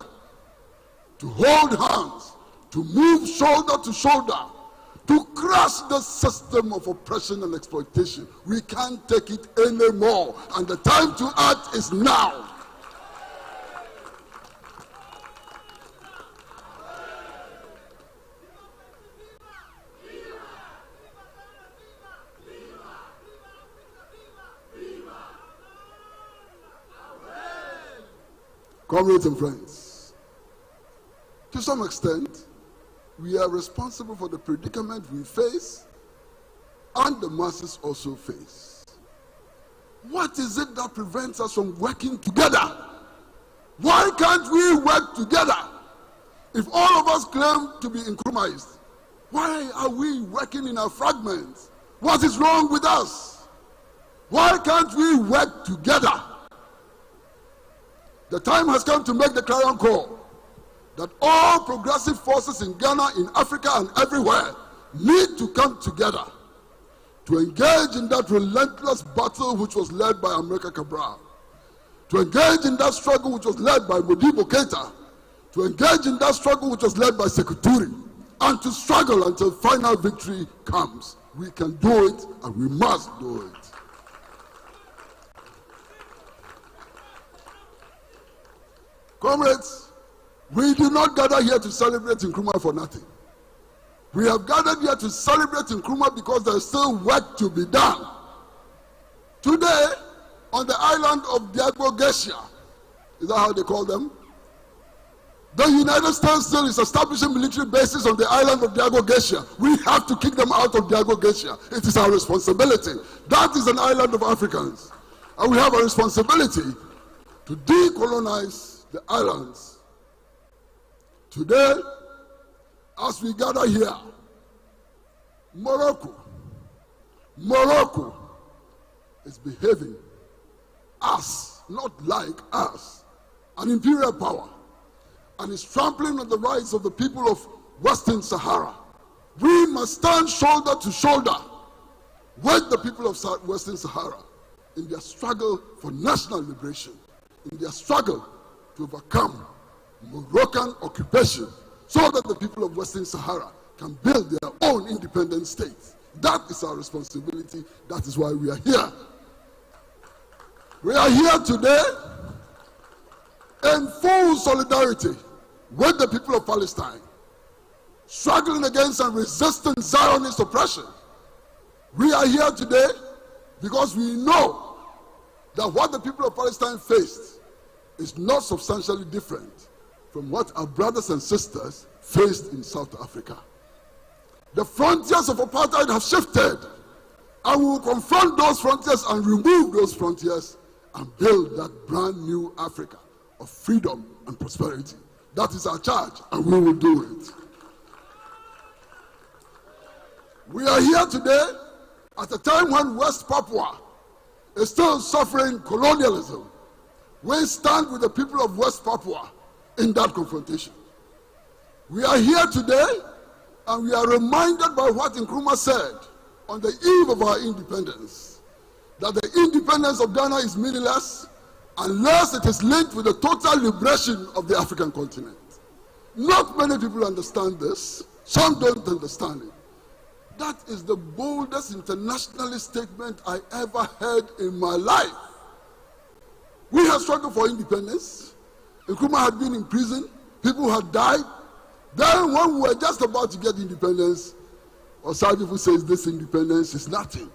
to hold hands, to move shoulder to shoulder, to crush the system of oppression and exploitation. We can't take it anymore, and the time to act is now. Comrades and friends, to some extent, we are responsible for the predicament we face and the masses also face. What is it that prevents us from working together? Why can't we work together? If all of us claim to be Nkrumahist, why are we working in our fragments? What is wrong with us? Why can't we work together? The time has come to make the clarion call that all progressive forces in Ghana, in Africa, and everywhere need to come together to engage in that relentless battle which was led by America Cabral, to engage in that struggle which was led by Modibo Keita, to engage in that struggle which was led by Sekuturi, and to struggle until final victory comes. We can do it, and we must do it. Comrades, we do not gather here to celebrate Nkrumah for nothing. We have gathered here to celebrate Nkrumah because there is still work to be done. Today, on the island of Diago-Gesia, is that how they call them? The United States still is establishing military bases on the island of Diago-Gesia. We have to kick them out of Diago-Gesia. It is our responsibility. That is an island of Africans. And we have a responsibility to decolonize the islands. Today, as we gather here, Morocco is behaving us, not like us, an imperial power, and is trampling on the rights of the people of Western Sahara. We must stand shoulder to shoulder with the people of Western Sahara in their struggle for national liberation, in their struggle to overcome Moroccan occupation, so that the people of Western Sahara can build their own independent state. That is our responsibility. That is why we are here. We are here today in full solidarity with the people of Palestine, struggling against and resisting Zionist oppression. We are here today because we know that what the people of Palestine faced is not substantially different from what our brothers and sisters faced in South Africa. The frontiers of apartheid have shifted, and we will confront those frontiers and remove those frontiers and build that brand new Africa of freedom and prosperity. That is our charge, and we will do it. We are here today at a time when West Papua is still suffering colonialism. We stand with the people of West Papua in that confrontation. We are here today, and we are reminded by what Nkrumah said on the eve of our independence, that the independence of Ghana is meaningless unless it is linked with the total liberation of the African continent. Not many people understand this. Some don't understand it. That is the boldest internationalist statement I ever heard in my life. We have struggled for independence. Nkrumah had been in prison. People had died. Then when we were just about to get independence, Osagyefo says this independence is nothing.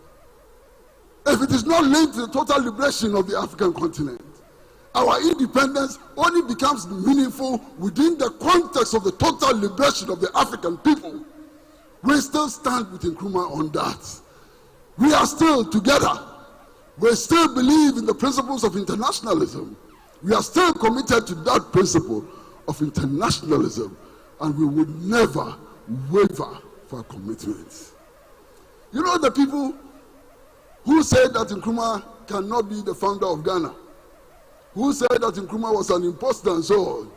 If it is not linked to the total liberation of the African continent, our independence only becomes meaningful within the context of the total liberation of the African people. We still stand with Nkrumah on that. We are still together. We still believe in the principles of internationalism. We are still committed to that principle of internationalism, and we would never waver for our commitments. You know, the people who said that Nkrumah cannot be the founder of Ghana, who said that Nkrumah was an imposter and so on,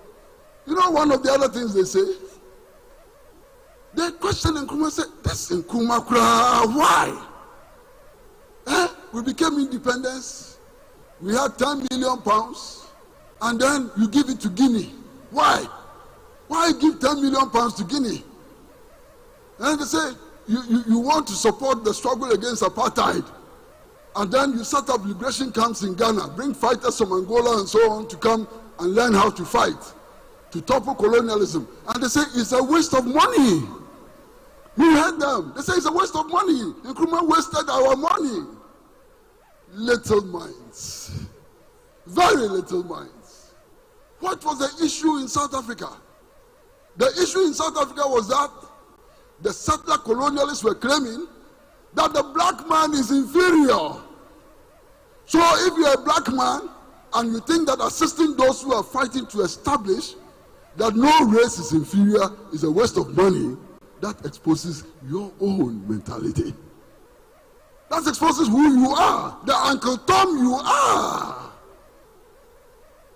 you know, one of the other things they say, they question Nkrumah, say, this Nkrumah, why? We became independence, we had 10 million pounds, and then you give it to Guinea. Why? Why give 10 million pounds to Guinea? And they say, you want to support the struggle against apartheid, and then you set up liberation camps in Ghana, bring fighters from Angola and so on to come and learn how to fight, to topple colonialism. And they say, it's a waste of money. You heard them. They say it's a waste of money. Nkrumah wasted our money. Little minds. Very little minds. What was the issue in South Africa? The issue in South Africa was that the settler colonialists were claiming that the black man is inferior. So if you're a black man and you think that assisting those who are fighting to establish that no race is inferior is a waste of money, that exposes your own mentality. That exposes who you are, the Uncle Tom you are.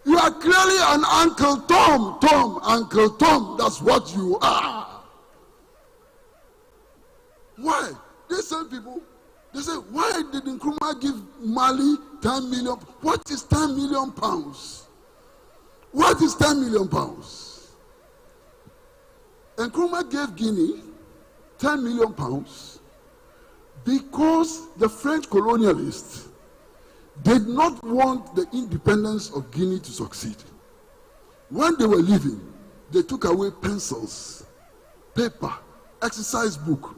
You are clearly an Uncle Tom, Uncle Tom, that's what you are. Why? These same people, they say, why did Nkrumah give Mali 10 million? What is 10 million pounds? What is 10 million pounds? Nkrumah gave Guinea 10 million pounds because the French colonialists did not want the independence of Guinea to succeed. When they were leaving, they took away pencils, paper, exercise book,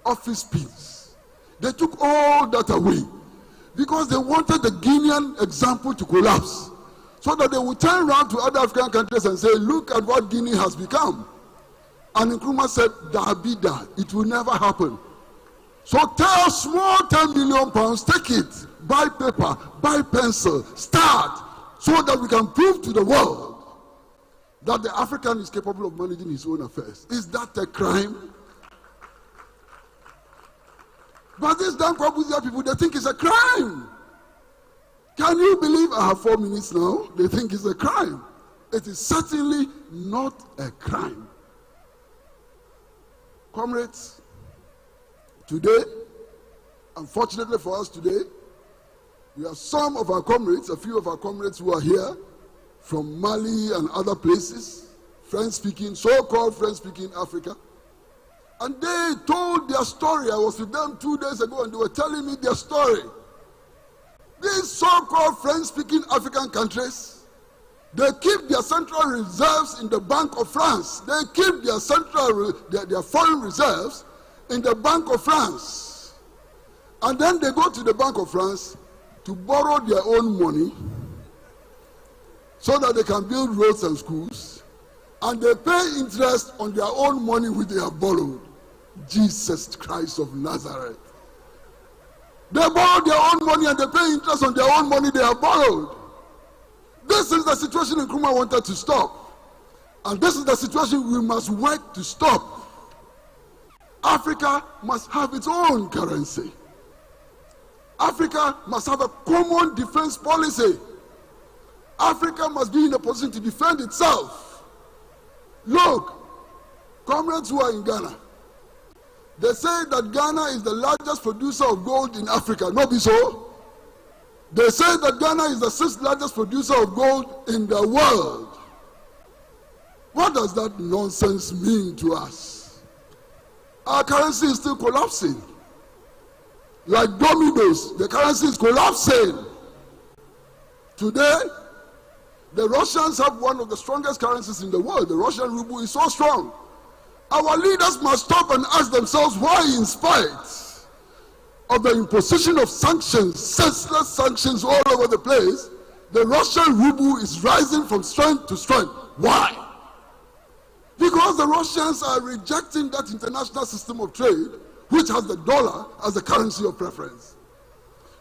office pins. They took all that away because they wanted the Guinean example to collapse so that they would turn around to other African countries and say, look at what Guinea has become. And Nkrumah said, Dabida, it will never happen. So tell small 10 million pounds, take it, buy paper, buy pencil, start, so that we can prove to the world that the African is capable of managing his own affairs. Is that a crime? But these damn Kwabuzia people, they think it's a crime. Can you believe I have 4 minutes now? They think it's a crime. It is certainly not a crime. Comrades, today, unfortunately for us today, we have some of our comrades, a few of our comrades who are here from Mali and other places, French-speaking, so-called French-speaking Africa. And they told their story. I was with them 2 days ago and they were telling me their story. These so-called French-speaking African countries, they keep their central reserves in the Bank of France. They keep their foreign reserves in the Bank of France. And then they go to the Bank of France to borrow their own money so that they can build roads and schools. And they pay interest on their own money which they have borrowed. Jesus Christ of Nazareth. They borrow their own money and they pay interest on their own money they have borrowed. This is the situation Nkrumah wanted to stop. And this is the situation we must work to stop. Africa must have its own currency. Africa must have a common defense policy. Africa must be in a position to defend itself. Look, comrades who are in Ghana, they say that Ghana is the largest producer of gold in Africa. No, be so? They say that Ghana is the 6th largest producer of gold in the world. What does that nonsense mean to us? Our currency is still collapsing. Like dominoes, the currency is collapsing. Today, the Russians have one of the strongest currencies in the world. The Russian ruble is so strong. Our leaders must stop and ask themselves why, in spite of the imposition of sanctions, senseless sanctions all over the place, the Russian ruble is rising from strength to strength. Why? Because the Russians are rejecting that international system of trade which has the dollar as the currency of preference.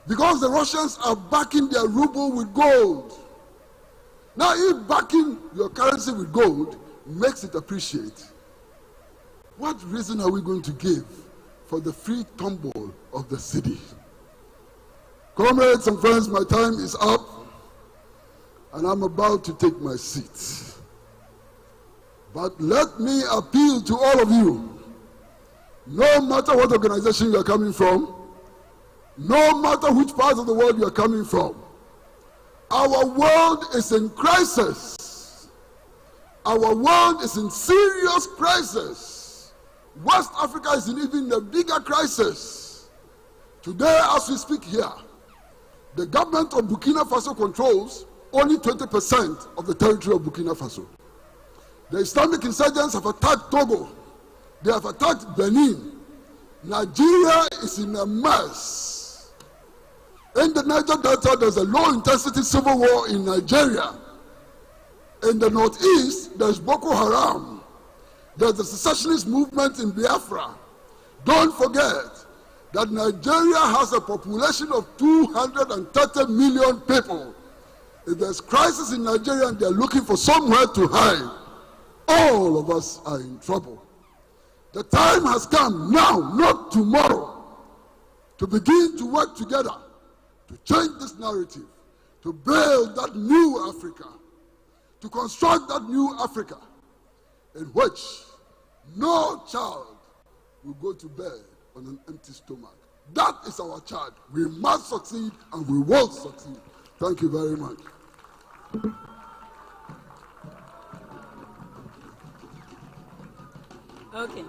Because the Russians are backing their ruble with gold. Now, if backing your currency with gold makes it appreciate, what reason are we going to give for the free tumble of the city? Comrades and friends, my time is up, and I'm about to take my seat. But let me appeal to all of you, no matter what organization you are coming from, no matter which part of the world you are coming from, our world is in crisis. Our world is in serious crisis. West Africa is in even a bigger crisis. Today, as we speak here, the government of Burkina Faso controls only 20% of the territory of Burkina Faso. The Islamic insurgents have attacked Togo. They have attacked Benin. Nigeria is in a mess. In the Niger Delta, there's a low-intensity civil war in Nigeria. In the northeast, there's Boko Haram. There's the secessionist movement in Biafra. Don't forget that Nigeria has a population of 230 million people. If there's crisis in Nigeria and they're looking for somewhere to hide, all of us are in trouble. The time has come now, not tomorrow, to begin to work together to change this narrative, to build that new Africa, to construct that new Africa in which no child will go to bed on an empty stomach. That is our charge. We must succeed and we will succeed. Thank you very much. Okay.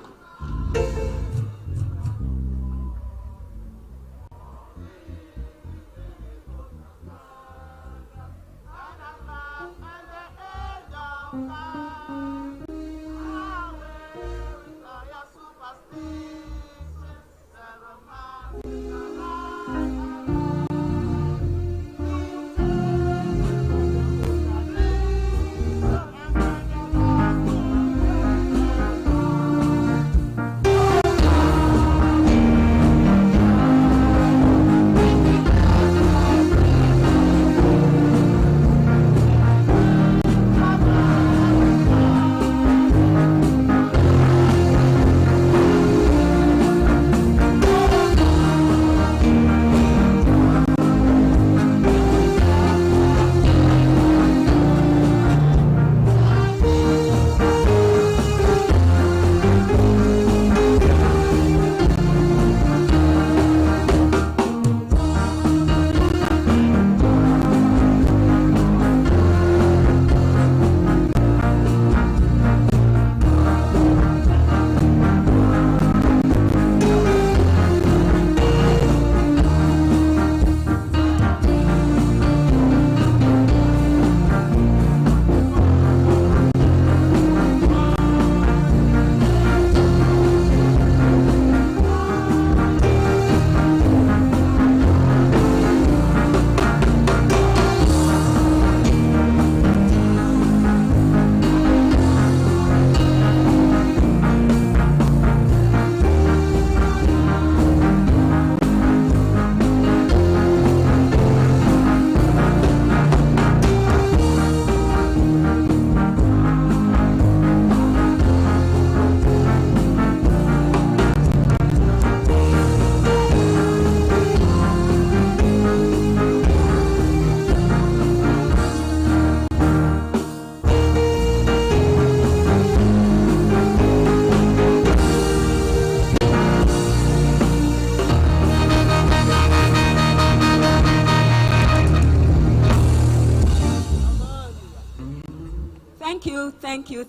Thank you,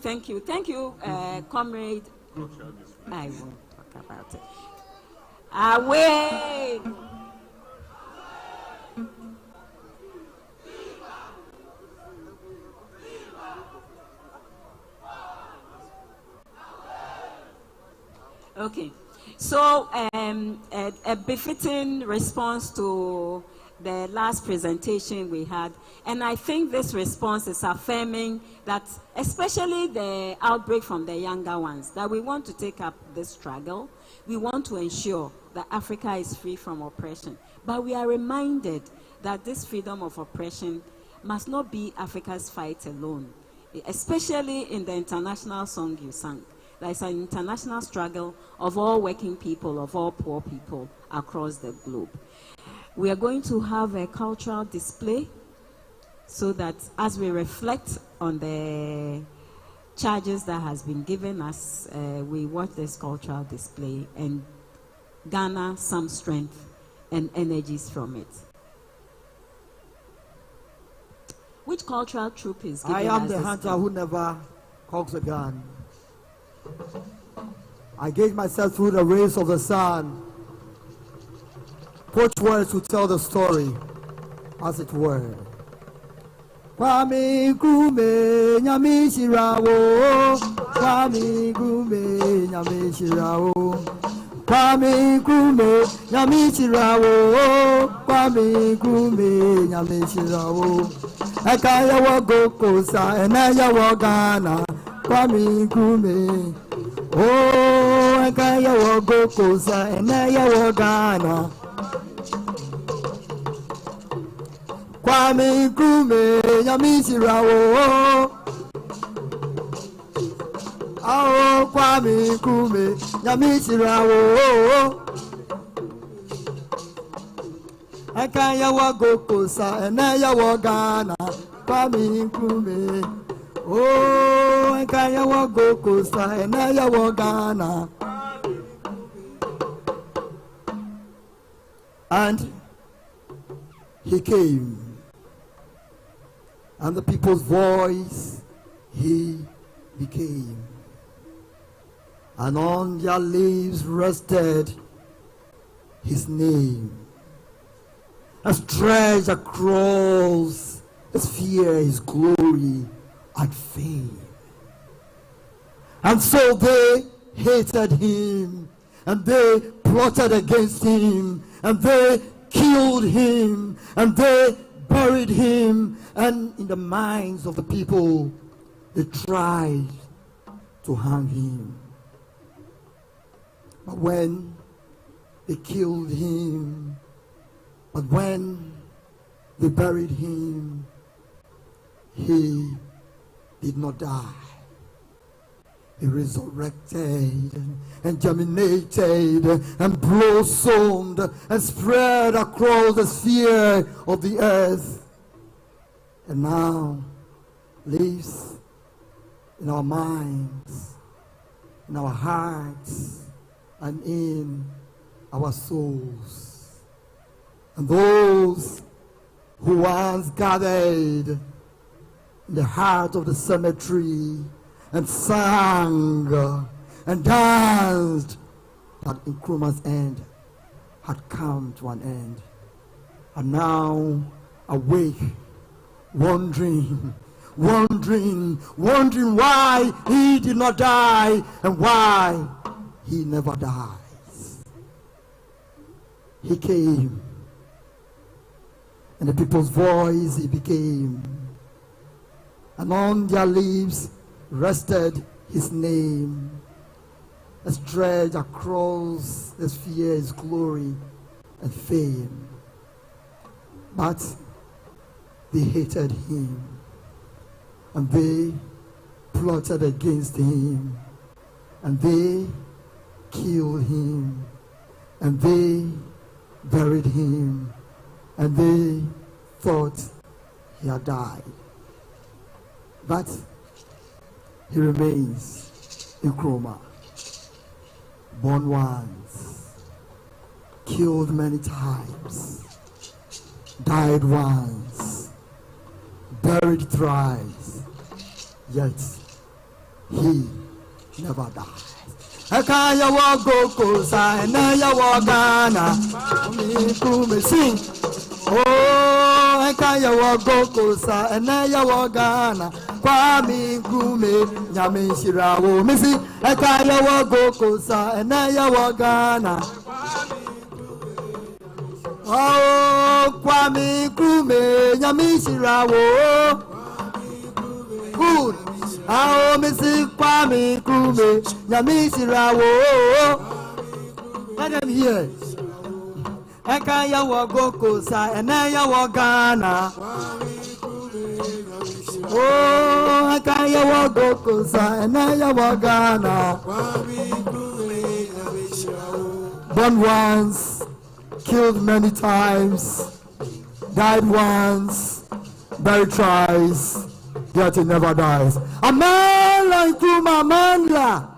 comrade. I won't talk about it. Away! Okay, so a befitting response to the last presentation we had, and I think this response is affirming that, especially the outbreak from the younger ones, that we want to take up this struggle. We want to ensure that Africa is free from oppression, but we are reminded that this freedom of oppression must not be Africa's fight alone, especially in the international song you sang. There's an international struggle of all working people, of all poor people across the globe. We are going to have a cultural display so that as we reflect on the charges that has been given us, we watch this cultural display and garner some strength and energies from it. Which cultural troop is giving us? I am the hunter who never cocks a gun. I gauge myself through the rays of the sun. Poach words to tell the story, as it were. Kwame Nkrumah nyamishirawo, Kwame Nkrumah nyamishirawo, Kwame Nkrumah nyamishirawo, Kwame Nkrumah nyamishirawo. Ekaya wago kosa, enaya wagana, Kwame Nkrumah. Oh, ekaya wago kosa, enaya wagana. Kwame Nkrumah nyamishirawo. Oh, Kwame Nkrumah nyamishirawo. Ekaya wago kosa, enaya wagana, Kwame Nkrumah. Oh, ekaya wago kosa, enaya wagana. And he came, and the people's voice he became, and on their lips rested his name. And stretched across his fear, his glory, and fame. And so they hated him, and they plotted against him, and they killed him, and they buried him, and in the minds of the people, they tried to hang him. But when they killed him, but when they buried him, he did not die. He resurrected and germinated and blossomed and spread across the sphere of the earth, and now lives in our minds, in our hearts, and in our souls. And those who once gathered in the heart of the cemetery and sang and danced that Nkrumah's end had come to an end, are now awake, wondering why he did not die and why he never dies. He came, and the people's voice he became, and on their lips rested his name, and stretched across the sphere his glory and fame. But they hated him, and they plotted against him, and they killed him, and they buried him, and they thought he had died. But he remains Nkrumah, born once, killed many times, died once, buried thrice, yet he never dies. Ekaya wago kosa enaya wagana Kwame Nkrumah sing. Oh, ekaya wago kosa enaya wagana Kwame Nkrumah nyame shirawo misi ekaya wago kosa enaya wagana. Oh, Kwame Nkrumah nyame shirawo. Good. Oh, Missy Kwame Nkrumah, Yamishirawo. Let them hear. Ekaya wago kosa, enaya wagana. Oh, Ekaya wago kosa, enaya wagana. Born once, killed many times, died once, buried thrice. Yet he never dies. A man like Nkrumah, Mandla.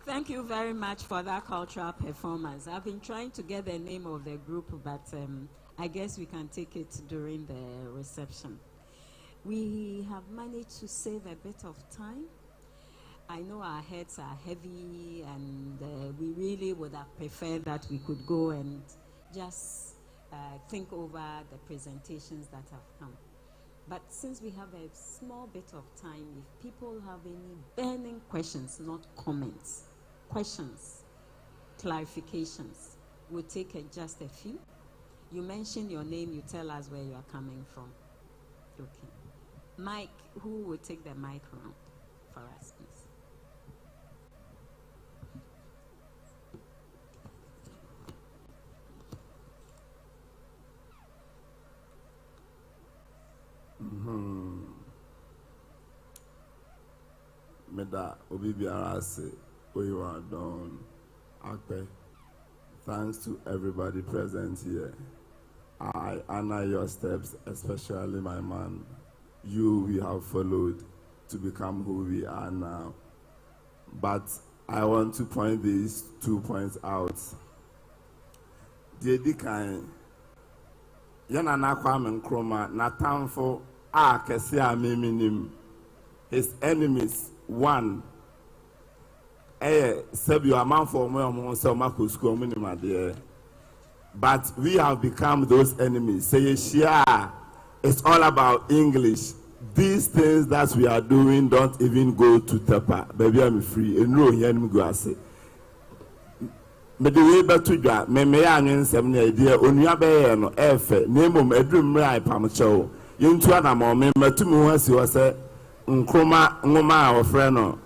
Thank you very much for that cultural performance. I've been trying to get the name of the group, but I guess we can take it during the reception. We have managed to save a bit of time. I know our heads are heavy, and we really would have preferred that we could go and just think over the presentations that have come. But since we have a small bit of time, if people have any burning questions, not comments, questions, clarifications, we'll take just a few. You mention your name, you tell us where you are coming from. Okay. Mike, who will take the mic around for us, please? Meda Obibiara say where you are done. Akpe. Thanks to everybody present here. I honor your steps, especially my man. You we have followed to become who we are now. But I want to point these 2 points out. Dedikan Yana na Kwame Nkrumah na tamfo a kese a meminim. His enemies, one, Sebio Amanfo Momo Somako School Minima there. But we have become those enemies. Say, yeah, it's all about English. These things that we are doing don't even go to Tepa. Baby, I'm free. And no, here I'm going to say. Me the way back to that, me anwen sem na idea onua be no efe nemo edrum rai pamcho yintu ana mo me matumi ho asi wo se Nkrumah ngoma a ofre no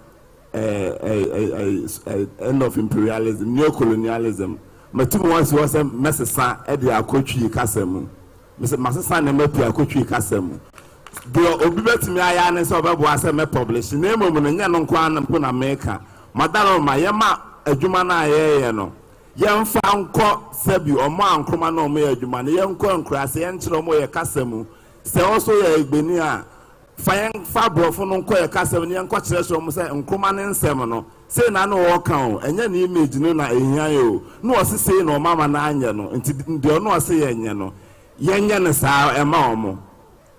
end of imperialism, neo-colonialism. Matumi ho asi wo se mesesa e de akotwi kasam masesa na mapi akotwi kasam do obi betumi aya ne se obebo ase me publish nemo mo no nya no nkwa na mpo na meka madaro ma yema adwuma na ayeye no yemfa nko sebi omo Nkrumah na omo adwuma na yenko nkrase yenkyere omo ye kasam se also ye egbeni a fa brofo no nko ye kasam ne yenko kyere so omo se Nkrumah ne nsem no se na no wo kan enye na image no na ehia yo no osese na omama na anye no nti de no ose ye nye no yenye ne saa ema omo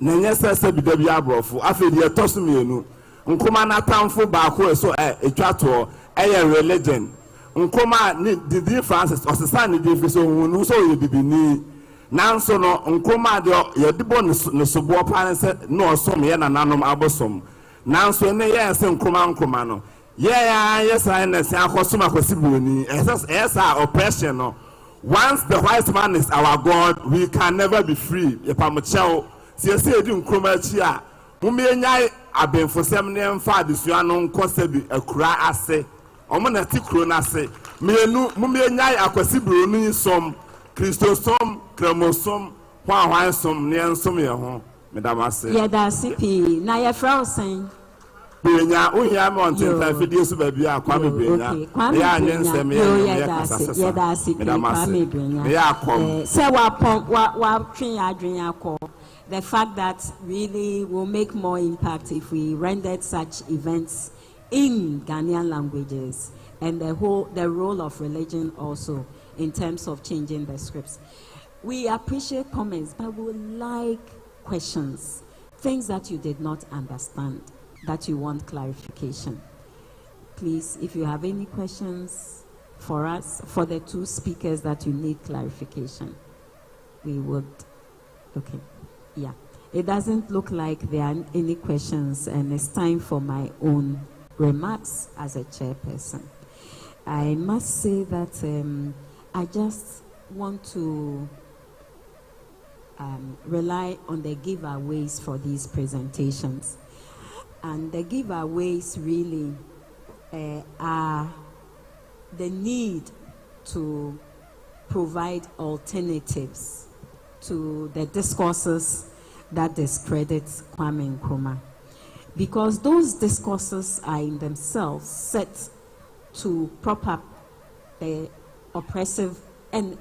na nye se bi da bi abrofo afedi e toso mienu Nkrumah na tamfo ba ko so etwato religion. Nkrumah ni Didi Francis osesa ni di fi so hunu so ye bibini nanso no Nkrumah de ye dibo ne sobo pa se no osom ye na nanom abosom nanso ne ye se Nkrumah no ye ya yes na se akosom akosiboni esa oppression no. Once the white man is our God, we can never be free. Ye pamocheo se edi Nkrumah chi a mumenyai abenfosem ne mfa adesua no nkose bi akura ase omo na tikro na ase mienu mumenyai akwasibro no som Christosom kremosom hwan som ne nsom ye ho medam ase ye da CP na ye frausen benya ohia me onten ta fidie so ba bia Kwame benya ya anyen nsem ye kasa ye da CP Kwame benya ya akom se wa twen adwen akọ. The fact that really will make more impact if we rendered such events in Ghanaian languages, and the role of religion also in terms of changing the scripts. we appreciate comments, but we would like questions, things that you did not understand, that you want clarification. Please, if you have any questions for us, for the two speakers that you need clarification, we would, okay, yeah. It doesn't look like there are any questions, and it's time for my own remarks as a chairperson. I must say that I just want to rely on the giveaways for these presentations. And the giveaways really are the need to provide alternatives to the discourses that discredit Kwame Nkrumah. Because those discourses are in themselves set to prop up the oppressive and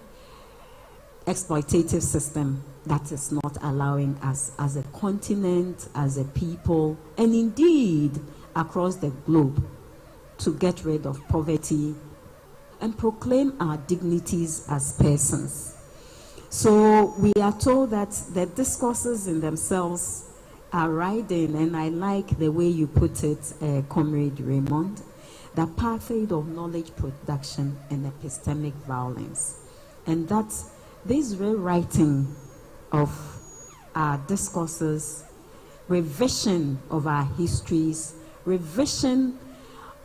exploitative system that is not allowing us as a continent, as a people, and indeed across the globe to get rid of poverty and proclaim our dignities as persons. So we are told that the discourses in themselves are riding, and I like the way you put it, Comrade Raymond, the apartheid of knowledge production and epistemic violence. And that this rewriting of our discourses, revision of our histories, revision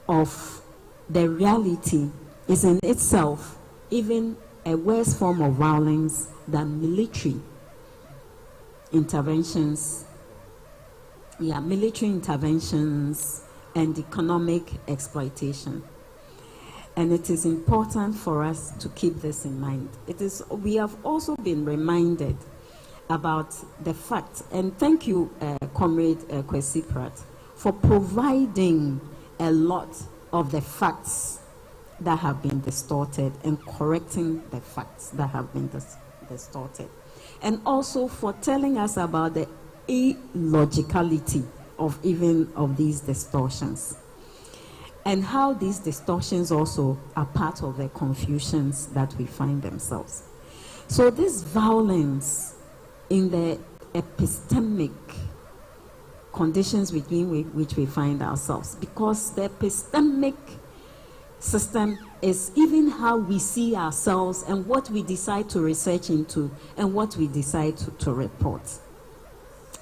of the reality is in itself even a worse form of violence than military interventions. Yeah, military interventions and economic exploitation. And it is important for us to keep this in mind. We have also been reminded about the fact, and thank you, Comrade Kwesi Pratt, for providing a lot of the facts that have been distorted and correcting the facts that have been distorted. And also for telling us about the illogicality of even of these distortions, and how these distortions also are part of the confusions that we find themselves. So this violence in the epistemic conditions within which we find ourselves, because the epistemic system is even how we see ourselves and what we decide to research into and what we decide to report.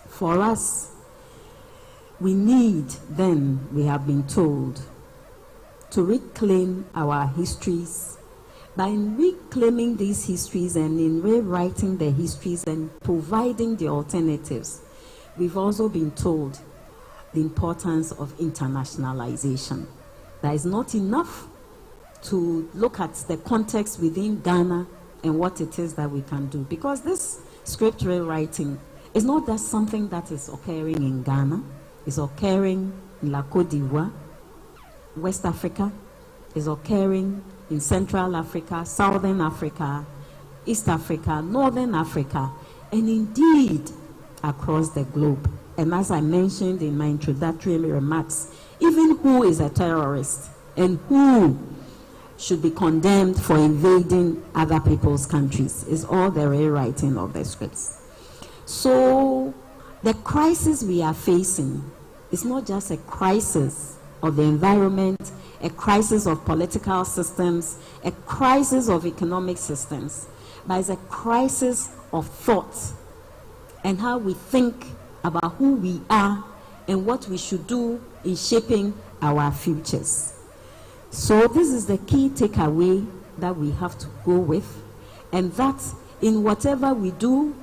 For us, we need, then, we have been told, to reclaim our histories. By reclaiming these histories and in rewriting the histories and providing the alternatives, we've also been told the importance of internationalization. That is not enough to look at the context within Ghana and what it is that we can do. Because this script rewriting is not just something that is occurring in Ghana, it's occurring in La Côte d'Ivoire, West Africa, is occurring in Central Africa, Southern Africa, East Africa, Northern Africa, and indeed across the globe. And as I mentioned in my introductory remarks, even who is a terrorist and who should be condemned for invading other people's countries is all the rewriting of the scripts. So the crisis we are facing is not just a crisis of the environment, a crisis of political systems, a crisis of economic systems, but it's a crisis of thought and how we think about who we are and what we should do in shaping our futures. So this is the key takeaway that we have to go with, and that in whatever we do,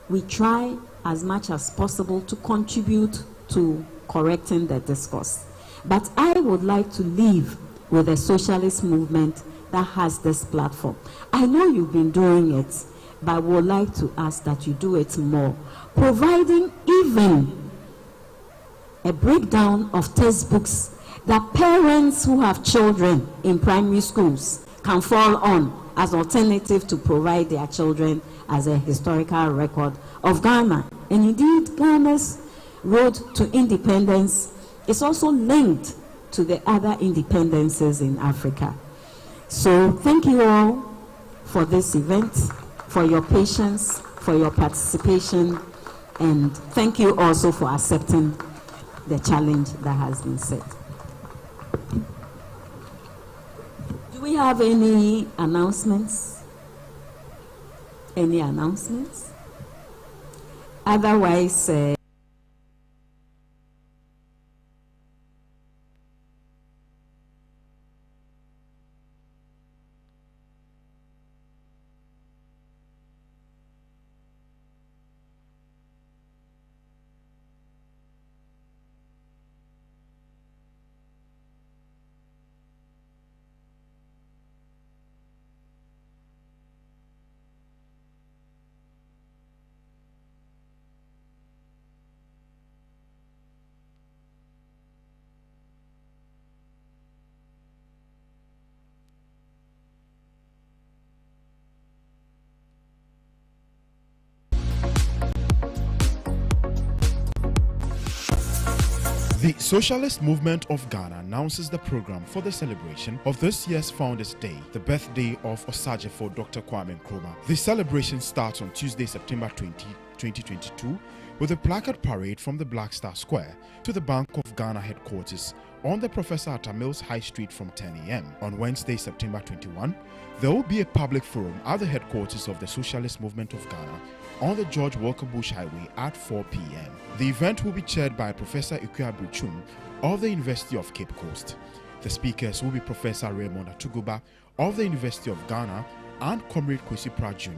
we try as much as possible to contribute to correcting the discourse. But I would like to leave with a socialist movement that has this platform. I know you've been doing it, but I would like to ask that you do it more, providing even a breakdown of textbooks that parents who have children in primary schools can fall on as alternative to provide their children as a historical record of Ghana. And indeed, Ghana's road to independence is also linked to the other independences in Africa. So thank you all for this event. for your patience, for your participation, and thank you also for accepting the challenge that has been set. Do we have any announcements? Any announcements? Otherwise, The Socialist Movement of Ghana announces the program for the celebration of this year's Founders Day, the birthday of Osagyefo Dr Kwame Nkrumah. The celebration starts on Tuesday, September 20, 2022, with a placard parade from the Black Star Square to the Bank of Ghana headquarters on the Professor Atta Mills High Street from 10 a.m. On Wednesday, September 21, there will be a public forum at the headquarters of the Socialist Movement of Ghana on the George Walker Bush Highway at 4 p.m. The event will be chaired by Professor Chum of the University of Cape Coast. The speakers will be Professor Raymond Atuguba of the University of Ghana and Comrade Kwesi Pratt Jr.,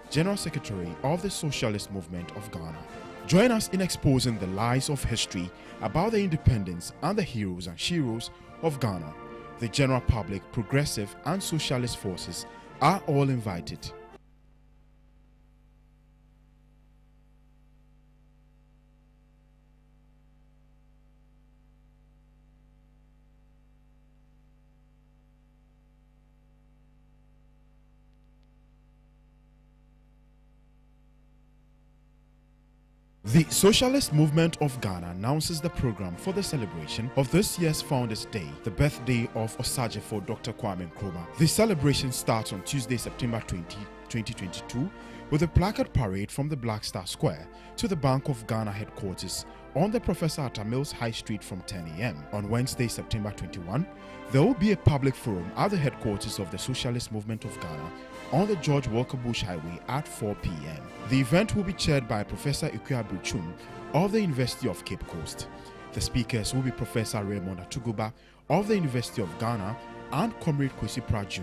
General Secretary of the Socialist Movement of Ghana. Join us in exposing the lies of history about the independence and the heroes and sheroes of Ghana. The general public, progressive and socialist forces are all invited. The Socialist Movement of Ghana announces the program for the celebration of this year's Founders Day, the birthday of Osagyefo Dr Kwame Nkrumah. The celebration starts on Tuesday, September 20, 2022, with a placard parade from the Black Star Square to the Bank of Ghana headquarters on the Professor Atta Mills High Street from 10 a.m. On Wednesday, September 21, there will be a public forum at the headquarters of the Socialist Movement of Ghana on the George Walker Bush Highway at 4 p.m. The event will be chaired by Professor Chum of the University of Cape Coast. The speakers will be Professor Raymond Atuguba of the University of Ghana and Comrade Kwesi Pratt Jr.,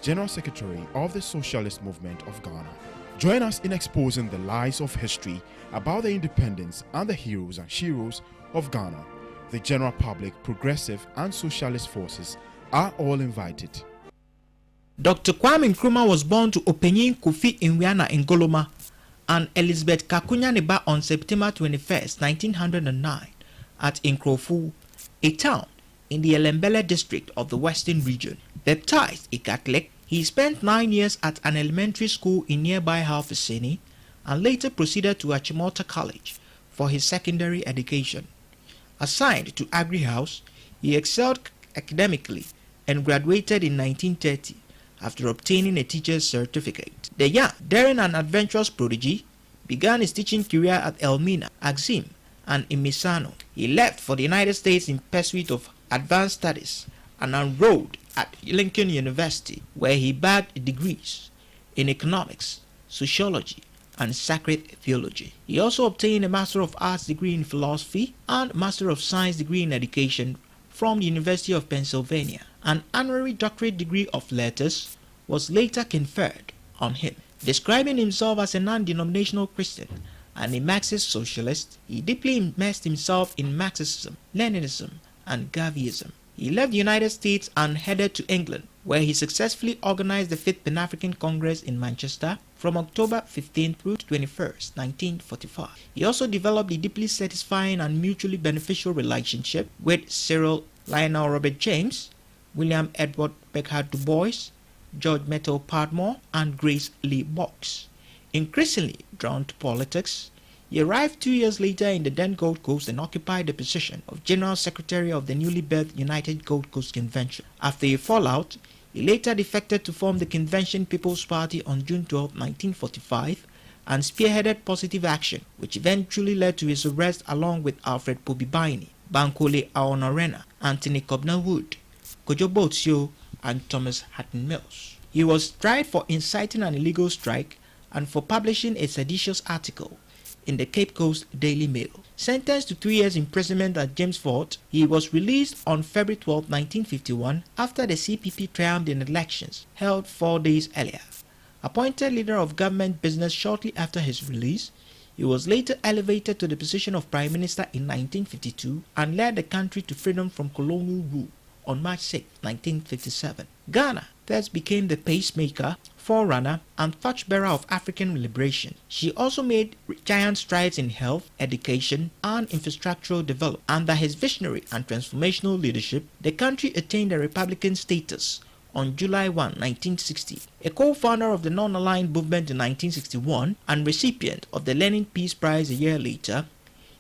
General Secretary of the Socialist Movement of Ghana. Join us in exposing the lies of history about the independence and the heroes and sheroes of Ghana. The general public, progressive and socialist forces are all invited. Dr. Kwame Nkrumah was born to Openyin Kofi Nwiana Ngoloma and Elizabeth Kakunya Neba on September 21, 1909 at Nkrofu, a town in the Elembele district of the Western region. Baptized a Catholic, he spent 9 years at an elementary school in nearby Halfesini and later proceeded to Achimota College for his secondary education. Assigned to Agri House, he excelled academically and graduated in 1930 after obtaining a teacher's certificate. The young, daring and adventurous prodigy began his teaching career at Elmina, Axim, and Imisano. He left for the United States in pursuit of advanced studies and enrolled at Lincoln University, where he bagged degrees in economics, sociology, and sacred theology. He also obtained a Master of Arts degree in philosophy and Master of Science degree in education from the University of Pennsylvania. An honorary doctorate degree of letters was later conferred on him. Describing himself as a non-denominational Christian and a Marxist socialist, he deeply immersed himself in Marxism, Leninism, and Garveyism. He left the United States and headed to England, where he successfully organized the 5th Pan-African Congress in Manchester from October 15 through 21, 1945. He also developed a deeply satisfying and mutually beneficial relationship with Cyril Lionel Robert James, William Edward Beckard Du Bois, George Metal Padmore, and Grace Lee Boggs. Increasingly drawn to politics, he arrived 2 years later in the then Gold Coast and occupied the position of General Secretary of the newly birthed United Gold Coast Convention. After a fallout, He later defected to form the Convention People's Party on June 12, 1945, and spearheaded positive action, which eventually led to his arrest along with Alfred Pobibaini, Bankole Aonorena, Anthony Cobner Wood, Kojo Botsio, and Thomas Hatton Mills. He was tried for inciting an illegal strike and for publishing a seditious article in the Cape Coast Daily Mail. Sentenced to 3 years imprisonment at James Fort, he was released on February 12, 1951 after the CPP triumphed in elections held 4 days earlier. Appointed leader of government business shortly after his release, he was later elevated to the position of Prime Minister in 1952 and led the country to freedom from colonial rule on March 6, 1957. Ghana thus became the pacemaker, forerunner, and torchbearer of African liberation. She also made giant strides in health, education, and infrastructural development. Under his visionary and transformational leadership, the country attained a republican status on July 1, 1960. A co-founder of the non-aligned movement in 1961 and recipient of the Lenin Peace Prize a year later,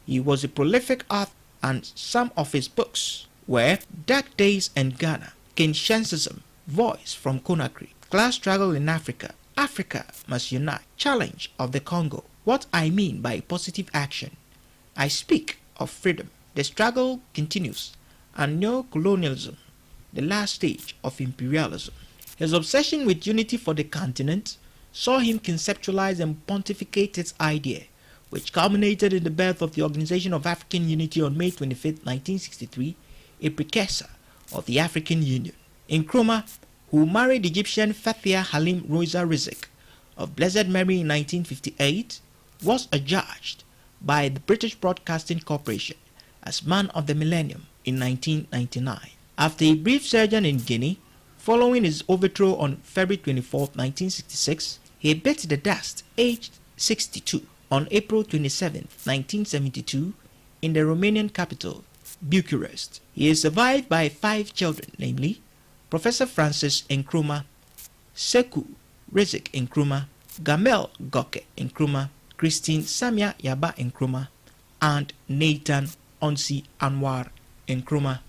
he was a prolific author, and some of his books were Dark Days in Ghana, Keynesianism, Voice from Conakry, Class Struggle in Africa, Africa Must Unite, Challenge of the Congo, What I Mean by Positive Action, I Speak of Freedom, The Struggle Continues, and Neo-Colonialism, the last stage of imperialism. His obsession with unity for the continent saw him conceptualize and pontificate its idea, which culminated in the birth of the Organization of African Unity on May 25, 1963, a precursor of the African Union. Nkrumah, who married Egyptian Fathia Halim Rosa Rizik of blessed memory in 1958, was adjudged by the British Broadcasting Corporation as Man of the Millennium in 1999. After a brief sojourn in Guinea, following his overthrow on February 24, 1966, he bit the dust, aged 62, on April 27, 1972, in the Romanian capital, Bucharest. He is survived by 5 children, namely, Professor Francis Nkrumah, Sekou Rizik Nkrumah, Gamel Goke Nkrumah, Christine Samia Yaba Nkrumah, and Nathan Onsi Anwar Nkrumah.